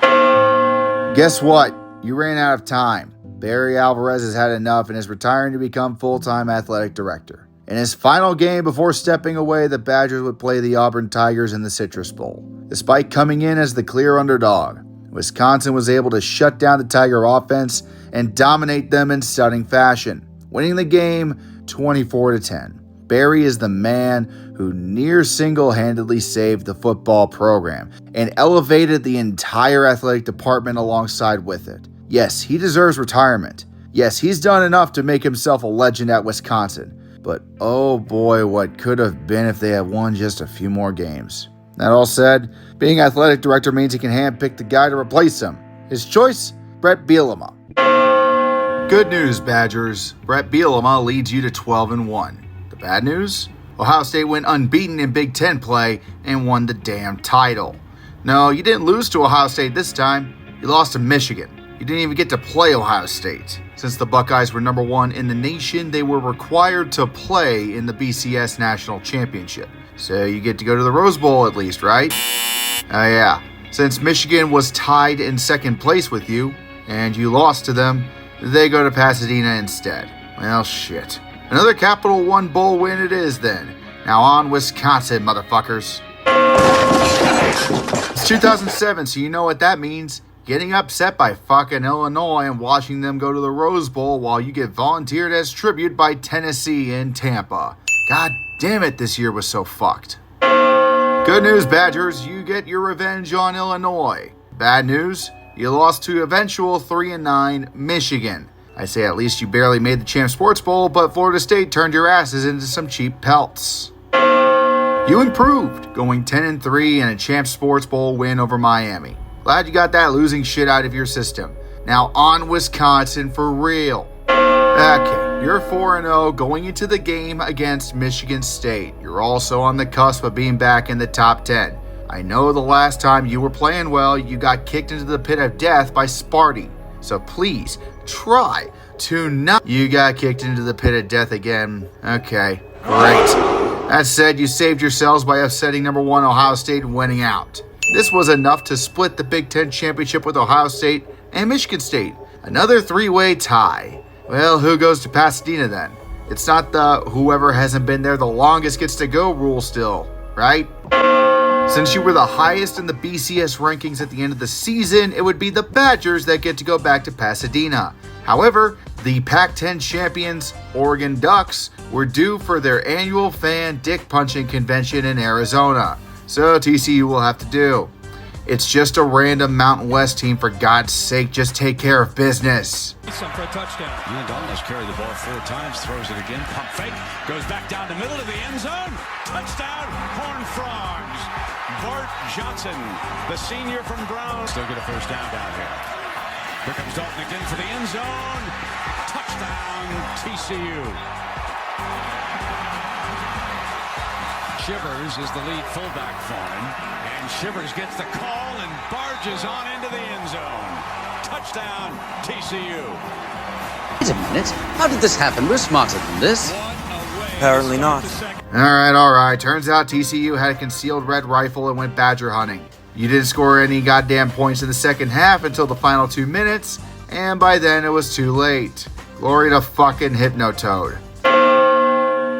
Guess what? You ran out of time. Barry Alvarez has had enough and is retiring to become full-time athletic director. In his final game before stepping away, the Badgers would play the Auburn Tigers in the Citrus Bowl. Despite coming in as the clear underdog, Wisconsin was able to shut down the Tiger offense and dominate them in stunning fashion, winning the game 24-10. Barry is the man who near single-handedly saved the football program and elevated the entire athletic department alongside with it. Yes, he deserves retirement. Yes, he's done enough to make himself a legend at Wisconsin. But oh boy, what could have been if they had won just a few more games. That all said, being athletic director means he can handpick the guy to replace him. His choice, Brett Bielema. Good news, Badgers. Brett Bielema leads you to 12-1. The bad news? Ohio State went unbeaten in Big Ten play and won the damn title. No, you didn't lose to Ohio State this time. You lost to Michigan. You didn't even get to play Ohio State. Since the Buckeyes were number 1 in the nation, they were required to play in the BCS National Championship. So you get to go to the Rose Bowl at least, right? Oh yeah. Since Michigan was tied in second place with you, and you lost to them, they go to Pasadena instead. Well, shit. Another Capital One Bowl win it is then. Now on Wisconsin, motherfuckers. It's 2007, so you know what that means. Getting upset by fucking Illinois and watching them go to the Rose Bowl while you get volunteered as tribute by Tennessee in Tampa. God damn it, this year was so fucked. Good news, Badgers, you get your revenge on Illinois. Bad news, you lost to eventual 3-9 Michigan. I say at least you barely made the Champ Sports Bowl, but Florida State turned your asses into some cheap pelts. You improved, going 10-3 and a Champ Sports Bowl win over Miami. Glad you got that losing shit out of your system. Now on Wisconsin for real. Okay, you're 4-0 going into the game against Michigan State. You're also on the cusp of being back in the top 10. I know the last time you were playing well, you got kicked into the pit of death by Sparty. So please, try to not. You got kicked into the pit of death again. Okay, great. That said, you saved yourselves by upsetting number 1 Ohio State and winning out. This was enough to split the Big Ten championship with Ohio State and Michigan State. Another 3-way tie. Well, who goes to Pasadena then? It's not the whoever hasn't been there the longest gets to go rule still, right? Since you were the highest in the BCS rankings at the end of the season, it would be the Badgers that get to go back to Pasadena. However, the Pac-10 champions, Oregon Ducks, were due for their annual fan dick-punching convention in Arizona. So TCU will have to do. It's just a random Mountain West team, for God's sake, just take care of business. For a touchdown. Yeah, Dalton has carried the ball 4 times, throws it again, pump fake, goes back down the middle of the end zone. Touchdown, Horned Frogs. Bart Johnson, the senior from Brown. Still get a first down here. Here comes Dalton again for the end zone. Touchdown, TCU. Shivers is the lead fullback for him. And Shivers gets the call and barges on into the end zone. Touchdown, TCU. Wait a minute. How did this happen? We're smarter than this. Apparently not. All right. Turns out TCU had a concealed red rifle and went badger hunting. You didn't score any goddamn points in the second half until the final 2 minutes, and by then it was too late. Glory to fucking Hypnotoad.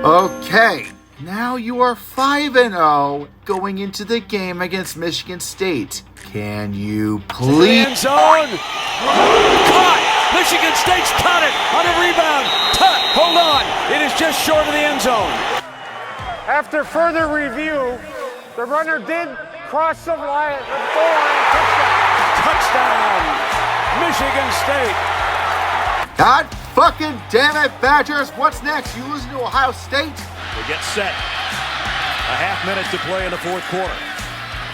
Okay, now you are 5-0 going into the game against Michigan State. Can you please? End zone. Caught. Michigan State's caught it on a rebound. Hold on. It is just short of the end zone. After further review, the runner did cross the line, goal line. Touchdown, Michigan State. God fucking damn it, Badgers. What's next? You losing to Ohio State? They get set. A half minute to play in the fourth quarter.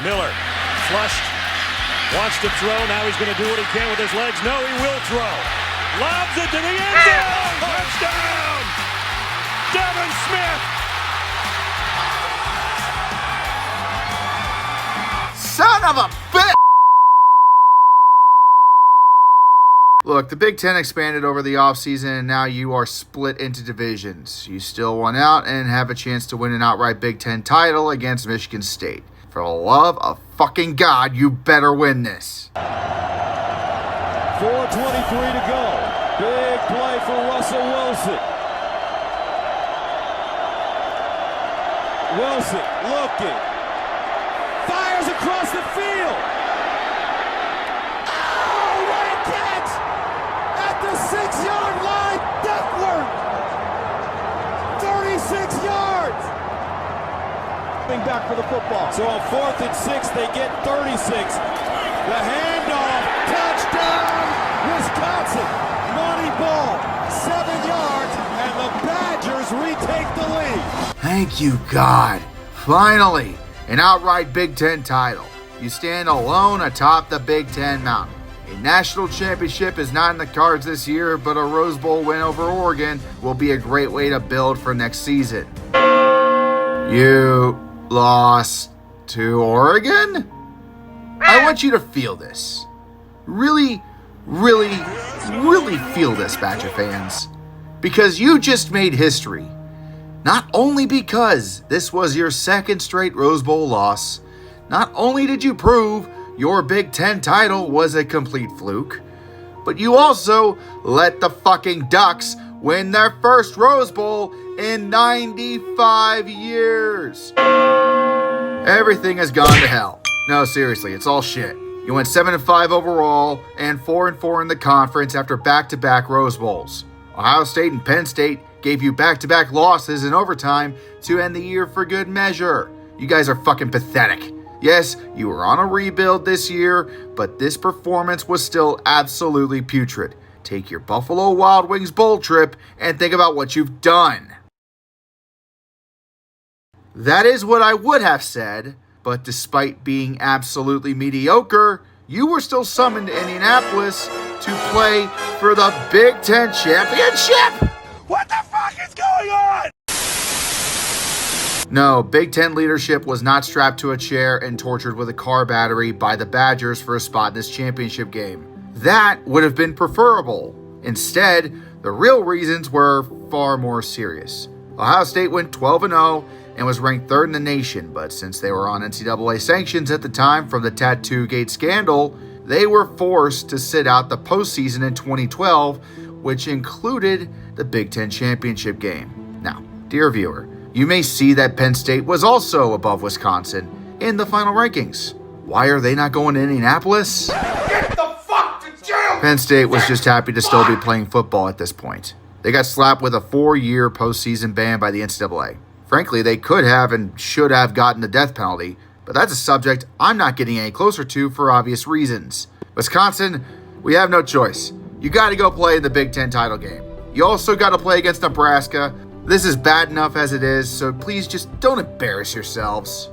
Miller, flushed, wants to throw. Now he's going to do what he can with his legs. No, he will throw. Lobs it to the end zone. Touchdown, Devin Smith. Son of a bitch! Look, the Big Ten expanded over the offseason, and now you are split into divisions. You still won out and have a chance to win an outright Big Ten title against Michigan State. For the love of fucking God, you better win this. 4:23 to go. Big play for Russell Wilson. Wilson looking. Fires across the field. Oh, what a catch! At the 6-yard line, Duckworth. 36 yards. Coming back for the football. So on 4th and 6, they get 36. The handoff, touchdown, Wisconsin. Money ball, 7 yards, and the Badgers retake the lead. Thank you, God. Finally, an outright Big Ten title. You stand alone atop the Big Ten mountain. A national championship is not in the cards this year, but a Rose Bowl win over Oregon will be a great way to build for next season. You lost to Oregon? I want you to feel this. Really, really, really feel this, Badger fans. Because you just made history. Not only because this was your second straight Rose Bowl loss, not only did you prove your Big Ten title was a complete fluke, but you also let the fucking Ducks win their first Rose Bowl in 95 years. Everything has gone to hell. No, seriously, it's all shit. You went 7-5 overall and 4-4 in the conference after back-to-back Rose Bowls. Ohio State and Penn State gave you back-to-back losses in overtime to end the year for good measure. You guys are fucking pathetic. Yes, you were on a rebuild this year, but this performance was still absolutely putrid. Take your Buffalo Wild Wings bowl trip and think about what you've done. That is what I would have said, but despite being absolutely mediocre, you were still summoned to Indianapolis to play for the Big Ten Championship! What the fuck is going on? No, Big Ten leadership was not strapped to a chair and tortured with a car battery by the Badgers for a spot in this championship game. That would have been preferable. Instead, the real reasons were far more serious. Ohio State went 12-0 and was ranked third in the nation, but since they were on NCAA sanctions at the time from the Tattoo-Gate scandal, they were forced to sit out the postseason in 2012, which included the Big Ten Championship game. Now, dear viewer, you may see that Penn State was also above Wisconsin in the final rankings. Why are they not going to Indianapolis? Get the fuck to jail! Penn State was just happy to still be playing football at this point. They got slapped with a 4-year postseason ban by the NCAA. Frankly, they could have and should have gotten the death penalty, but that's a subject I'm not getting any closer to for obvious reasons. Wisconsin, we have no choice. You got to go play in the Big Ten title game. You also got to play against Nebraska. This is bad enough as it is, so please just don't embarrass yourselves.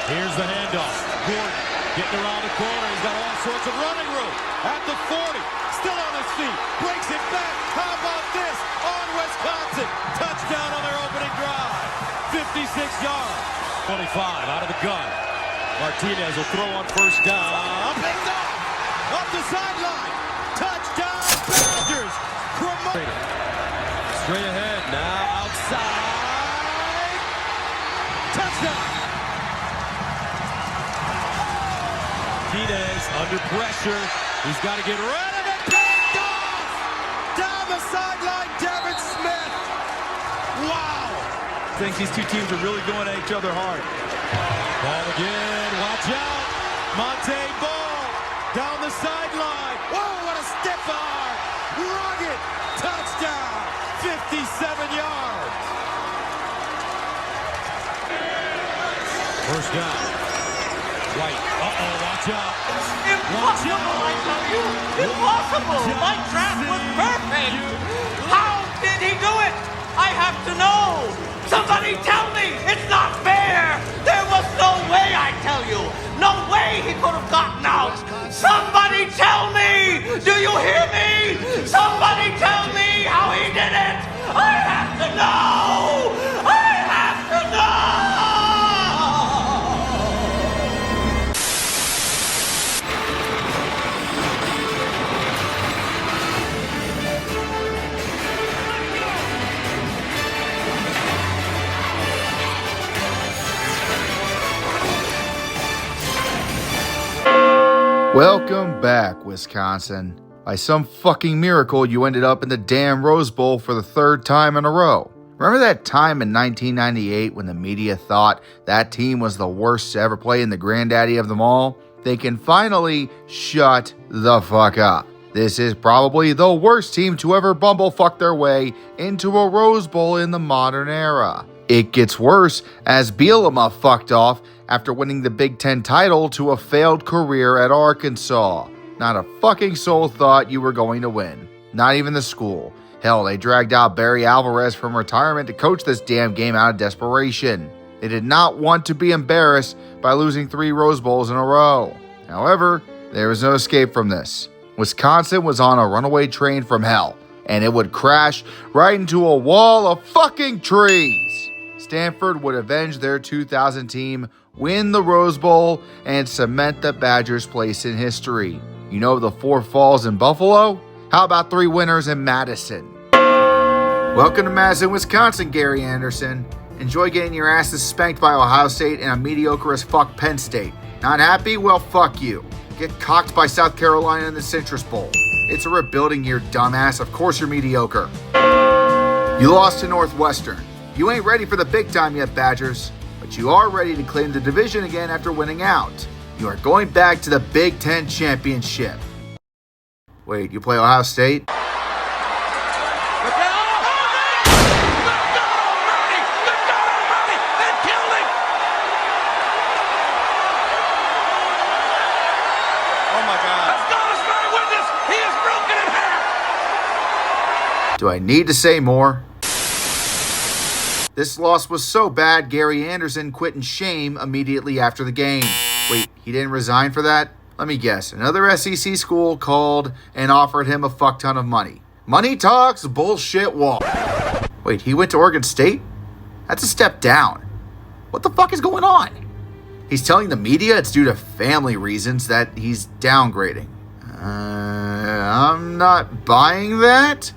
Here's the handoff. Gordon getting around the corner. He's got all sorts of running room. At the 40, still on his feet. Breaks it back. How about this? On Wisconsin. Touchdown on their opening drive. 56 yards. 25 out of the gun. Martinez will throw on first down. Picked up. Up the sideline. Touchdown Badgers. Straight ahead. Now outside. Touchdown. Martinez under pressure. He's got to get rid of it. Picked off. Down the sideline, Devin Smith. Wow. I think these two teams are really going at each other hard. Ball again. Watch out. Monte Ball down the sideline. Whoa, what a stiff arm. Rugged. Touchdown. 57 yards. First down. White. Uh-oh, watch out. Impossible, I tell you. Impossible. My trap was perfect. How did he do it? I have to know. Somebody tell me. It's not fair. There was no way, I tell you. No way he could have gotten out. Somebody tell me. Do you hear me? Somebody tell me how he did it. I have to know. I have to know. Welcome back, Wisconsin. By some fucking miracle, you ended up in the damn Rose Bowl for the third time in a row. Remember that time in 1998 when the media thought that team was the worst to ever play in the granddaddy of them all? They can finally shut the fuck up. This is probably the worst team to ever bumblefuck their way into a Rose Bowl in the modern era. It gets worse as Bielema fucked off after winning the Big Ten title to a failed career at Arkansas. Not a fucking soul thought you were going to win. Not even the school. Hell, they dragged out Barry Alvarez from retirement to coach this damn game out of desperation. They did not want to be embarrassed by losing 3 Rose Bowls in a row. However, there was no escape from this. Wisconsin was on a runaway train from hell, and it would crash right into a wall of fucking trees. Stanford would avenge their 2000 team, win the Rose Bowl, and cement the Badgers' place in history. You know the 4 falls in Buffalo? How about 3 winners in Madison? Welcome to Madison, Wisconsin, Gary Anderson. Enjoy getting your asses spanked by Ohio State and a mediocre as fuck Penn State. Not happy? Well, fuck you. Get cocked by South Carolina in the Citrus Bowl. It's a rebuilding year, dumbass. Of course you're mediocre. You lost to Northwestern. You ain't ready for the big time yet, Badgers, but you are ready to claim the division again after winning out. You are going back to the Big Ten Championship. Wait, you play Ohio State? Do I need to say more? This loss was so bad, Gary Anderson quit in shame immediately after the game. Wait, he didn't resign for that? Let me guess. Another SEC school called and offered him a fuck ton of money. Money talks, bullshit walk. Wait, he went to Oregon State? That's a step down. What the fuck is going on? He's telling the media it's due to family reasons that he's downgrading. I'm not buying that.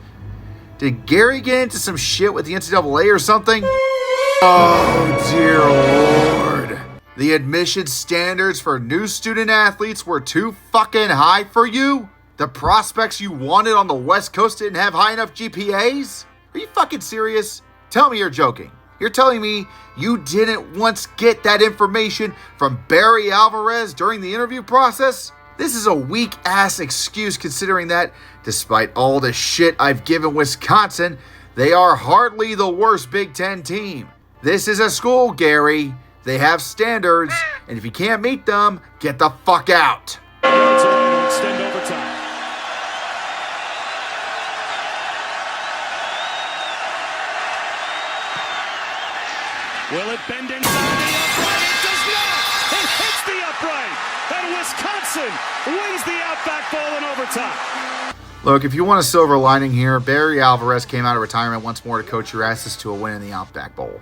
Did Gary get into some shit with the NCAA or something? Oh, dear Lord. The admission standards for new student athletes were too fucking high for you? The prospects you wanted on the West Coast didn't have high enough GPAs? Are you fucking serious? Tell me you're joking. You're telling me you didn't once get that information from Barry Alvarez during the interview process? This is a weak-ass excuse considering that, despite all the shit I've given Wisconsin, they are hardly the worst Big Ten team. This is a school, Gary. They have standards, and if you can't meet them, get the fuck out. Extend overtime. Will it bend inside the upright? It does not! It hits the upright! And Wisconsin wins the Outback Bowl in overtime. Look, if you want a silver lining here, Barry Alvarez came out of retirement once more to coach your asses to a win in the Outback Bowl.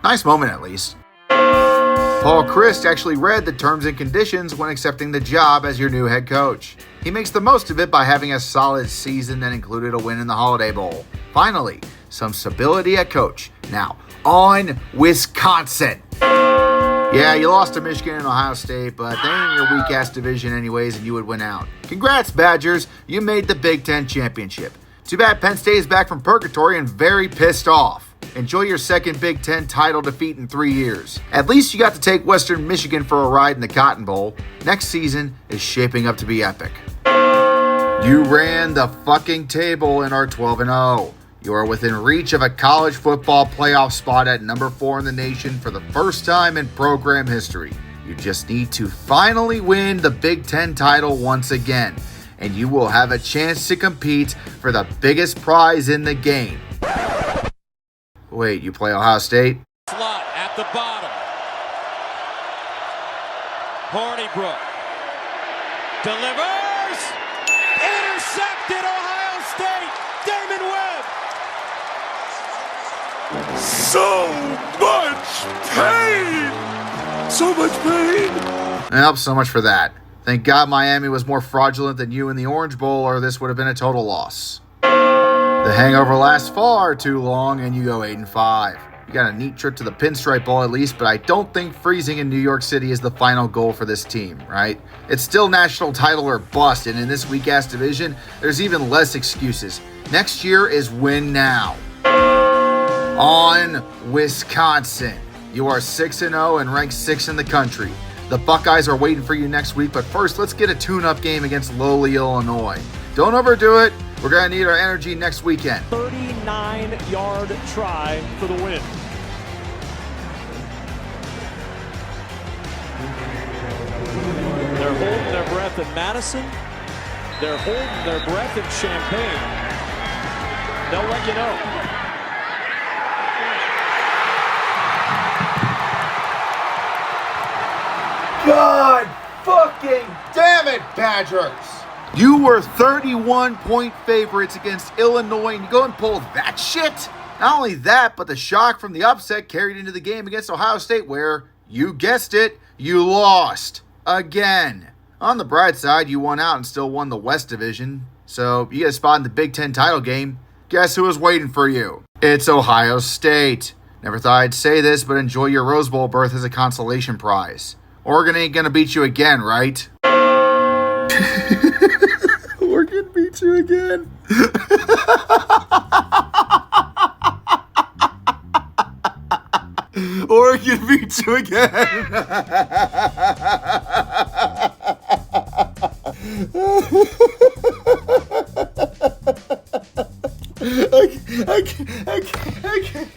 Nice moment, at least. Paul Chryst actually read the terms and conditions when accepting the job as your new head coach. He makes the most of it by having a solid season that included a win in the Holiday Bowl. Finally, some stability at coach. Now, on Wisconsin. Yeah, you lost to Michigan and Ohio State, but they ain't your weak-ass division anyways, and you would win out. Congrats, Badgers. You made the Big Ten championship. Too bad Penn State is back from purgatory and very pissed off. Enjoy your second Big Ten title defeat in 3 years. At least you got to take Western Michigan for a ride in the Cotton Bowl. Next season is shaping up to be epic. You ran the fucking table and are 12-0. You are within reach of a college football playoff spot at number 4 in the nation for the first time in program history. You just need to finally win the Big Ten title once again, and you will have a chance to compete for the biggest prize in the game. Wait, you play Ohio State? Slot at the bottom. Hornibrook delivers. Intercepted, Ohio State. Damon Webb. So much pain! So much pain! Well, so much for that. Thank God Miami was more fraudulent than you in the Orange Bowl, or this would have been a total loss. The hangover lasts far too long, and you go 8-5. You got a neat trip to the Pinstripe Bowl at least, but I don't think freezing in New York City is the final goal for this team, right? It's still national title or bust, and in this weak-ass division, there's even less excuses. Next year is win now. On Wisconsin. You are 6-0 and ranked 6th in the country. The Buckeyes are waiting for you next week, but first, let's get a tune-up game against lowly Illinois. Don't overdo it. We're going to need our energy next weekend. 39-yard try for the win. They're holding their breath in Madison. They're holding their breath in Champaign. They'll let you know. God fucking damn it, Badgers! You were 31-point favorites against Illinois, and you go and pull that shit? Not only that, but the shock from the upset carried into the game against Ohio State where, you guessed it, you lost. Again. On the bright side, you won out and still won the West Division, so you get a spot in the Big Ten title game. Guess who was waiting for you? It's Ohio State. Never thought I'd say this, but enjoy your Rose Bowl berth as a consolation prize. Oregon ain't gonna beat you again, right? Oregon beat you again. Oregon beat you again. I can't.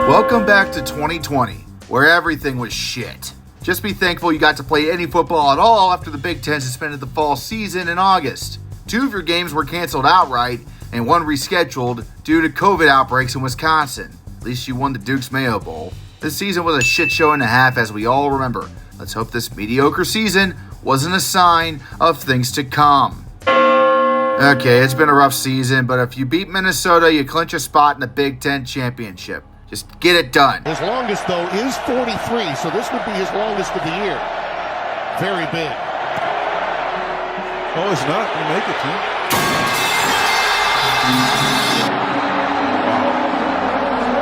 Welcome back to 2020, where everything was shit. Just be thankful you got to play any football at all after the Big Ten suspended the fall season in August. 2 of your games were canceled outright, and 1 rescheduled due to COVID outbreaks in Wisconsin. At least you won the Duke's Mayo Bowl. This season was a shit show and a half, as we all remember. Let's hope this mediocre season wasn't a sign of things to come. Okay, it's been a rough season, but if you beat Minnesota, you clinch a spot in the Big Ten championship. Just get it done. His longest, though, is 43, so this would be his longest of the year. Very big. Oh, it's not. He'll make it, too.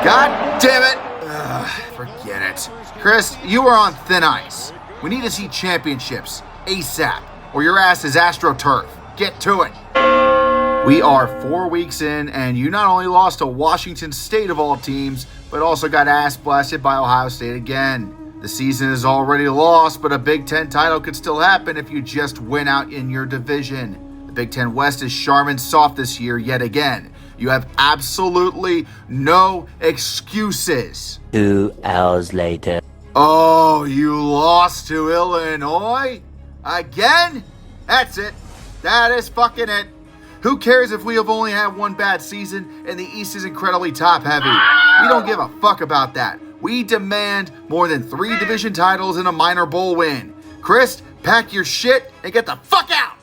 God damn it. Forget it. Chris, you are on thin ice. We need to see championships ASAP, or your ass is AstroTurf. Get to it. We are 4 weeks in, and you not only lost to Washington State of all teams, but also got ass blasted by Ohio State again. The season is already lost, but a Big Ten title could still happen if you just win out in your division. The Big Ten West is Charmin soft this year yet again. You have absolutely no excuses. 2 hours later. Oh, you lost to Illinois? Again? That's it. That is fucking it. Who cares if we have only had 1 bad season and the East is incredibly top heavy? We don't give a fuck about that. We demand more than 3 division titles and a minor bowl win. Chris, pack your shit and get the fuck out.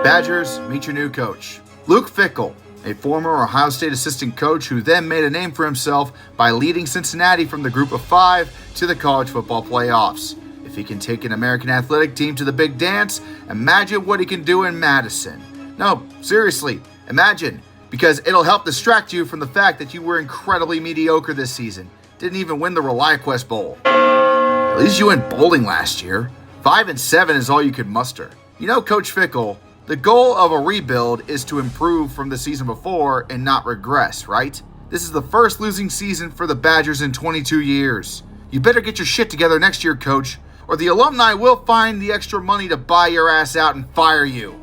Badgers, meet your new coach. Luke Fickell, a former Ohio State assistant coach who then made a name for himself by leading Cincinnati from the group of 5 to the college football playoffs. If he can take an American athletic team to the big dance, imagine what he can do in Madison. No, seriously, imagine, because it'll help distract you from the fact that you were incredibly mediocre this season. Didn't even win the ReliaQuest Bowl. At least you went bowling last year. 5-7 is all you could muster. You know, Coach Fickell, the goal of a rebuild is to improve from the season before and not regress, right? This is the first losing season for the Badgers in 22 years. You better get your shit together next year, Coach, or the alumni will find the extra money to buy your ass out and fire you.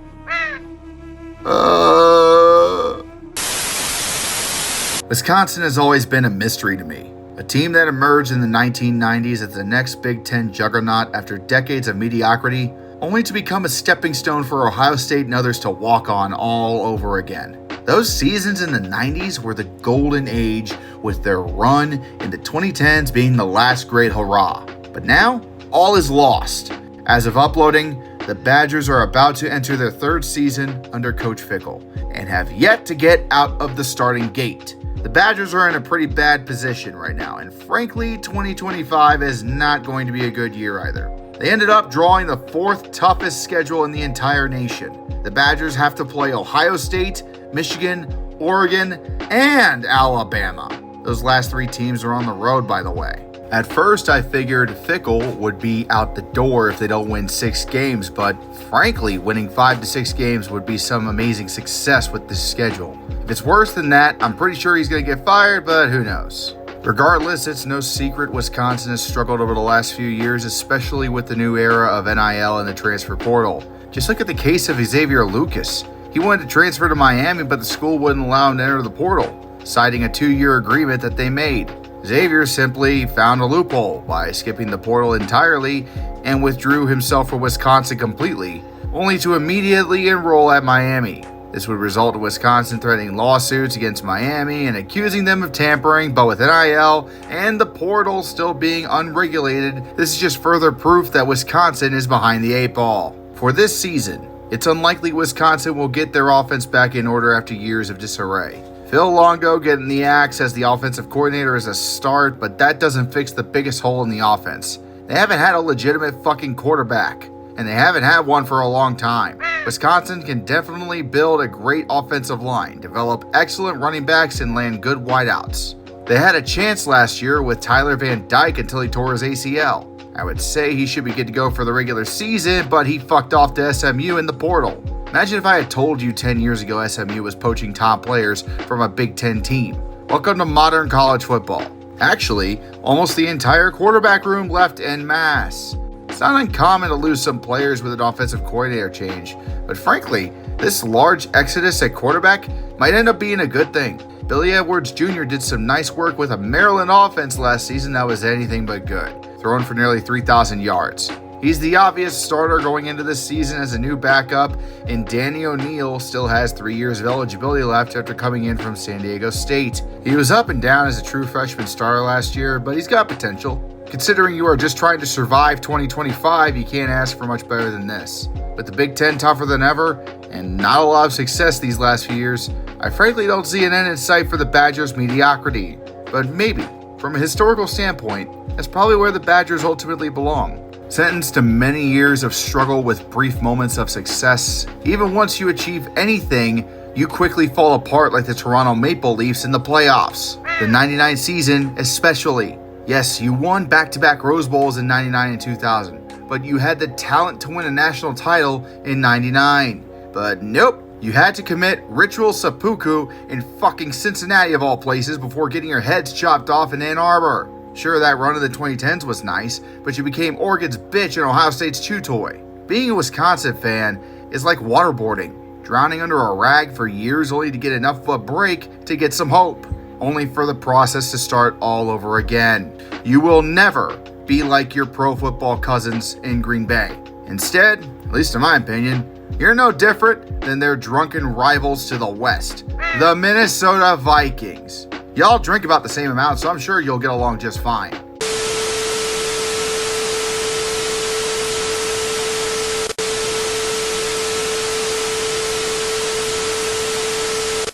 Wisconsin has always been a mystery to me. A team that emerged in the 1990s as the next Big Ten juggernaut after decades of mediocrity, only to become a stepping stone for Ohio State and others to walk on all over again. Those seasons in the 90s were the golden age, with their run in the 2010s being the last great hurrah. But now, all is lost. As of uploading, the Badgers are about to enter their 3rd season under Coach Fickell and have yet to get out of the starting gate. The Badgers are in a pretty bad position right now, and frankly, 2025 is not going to be a good year either. They ended up drawing the 4th toughest schedule in the entire nation. The Badgers have to play Ohio State, Michigan, Oregon, and Alabama. Those last 3 teams are on the road, by the way. At first, I figured Fickell would be out the door if they don't win 6 games, but frankly, winning 5 to 6 games would be some amazing success with this schedule. If it's worse than that, I'm pretty sure he's going to get fired, but who knows. Regardless, it's no secret Wisconsin has struggled over the last few years, especially with the new era of NIL and the transfer portal. Just look at the case of Xavier Lucas. He wanted to transfer to Miami, but the school wouldn't allow him to enter the portal, citing a 2-year agreement that they made. Xavier simply found a loophole by skipping the portal entirely and withdrew himself from Wisconsin completely, only to immediately enroll at Miami. This would result in Wisconsin threatening lawsuits against Miami and accusing them of tampering, but with NIL and the portal still being unregulated, this is just further proof that Wisconsin is behind the 8 ball. For this season, it's unlikely Wisconsin will get their offense back in order after years of disarray. Phil Longo getting the axe as the offensive coordinator is a start, but that doesn't fix the biggest hole in the offense. They haven't had a legitimate fucking quarterback, and they haven't had one for a long time. Wisconsin can definitely build a great offensive line, develop excellent running backs, and land good wideouts. They had a chance last year with Tyler Van Dyke until he tore his ACL. I would say he should be good to go for the regular season, but he fucked off to SMU in the portal. Imagine if I had told you 10 years ago SMU was poaching top players from a Big Ten team. Welcome to modern college football. Actually, almost the entire quarterback room left en masse. It's not uncommon to lose some players with an offensive coordinator change, but frankly, this large exodus at quarterback might end up being a good thing. Billy Edwards Jr. did some nice work with a Maryland offense last season that was anything but good, throwing for nearly 3,000 yards. He's the obvious starter going into this season as a new backup, and Danny O'Neal still has 3 years of eligibility left after coming in from San Diego State. He was up and down as a true freshman starter last year, but he's got potential. Considering you are just trying to survive 2025, you can't ask for much better than this. With the Big Ten tougher than ever, and not a lot of success these last few years, I frankly don't see an end in sight for the Badgers' mediocrity. But maybe, from a historical standpoint, that's probably where the Badgers ultimately belong. Sentenced to many years of struggle with brief moments of success, even once you achieve anything, you quickly fall apart like the Toronto Maple Leafs in the playoffs. The 99 season especially. Yes, you won back-to-back Rose Bowls in 99 and 2000, but you had the talent to win a national title in 99. But nope, you had to commit ritual seppuku in fucking Cincinnati of all places before getting your heads chopped off in Ann Arbor. Sure, that run of the 2010s was nice, but you became Oregon's bitch and Ohio State's chew toy. Being a Wisconsin fan is like waterboarding, drowning under a rag for years only to get enough of a break to get some hope, only for the process to start all over again. You will never be like your pro football cousins in Green Bay. Instead, at least in my opinion, you're no different than their drunken rivals to the west, the Minnesota Vikings. Y'all drink about the same amount, so I'm sure you'll get along just fine.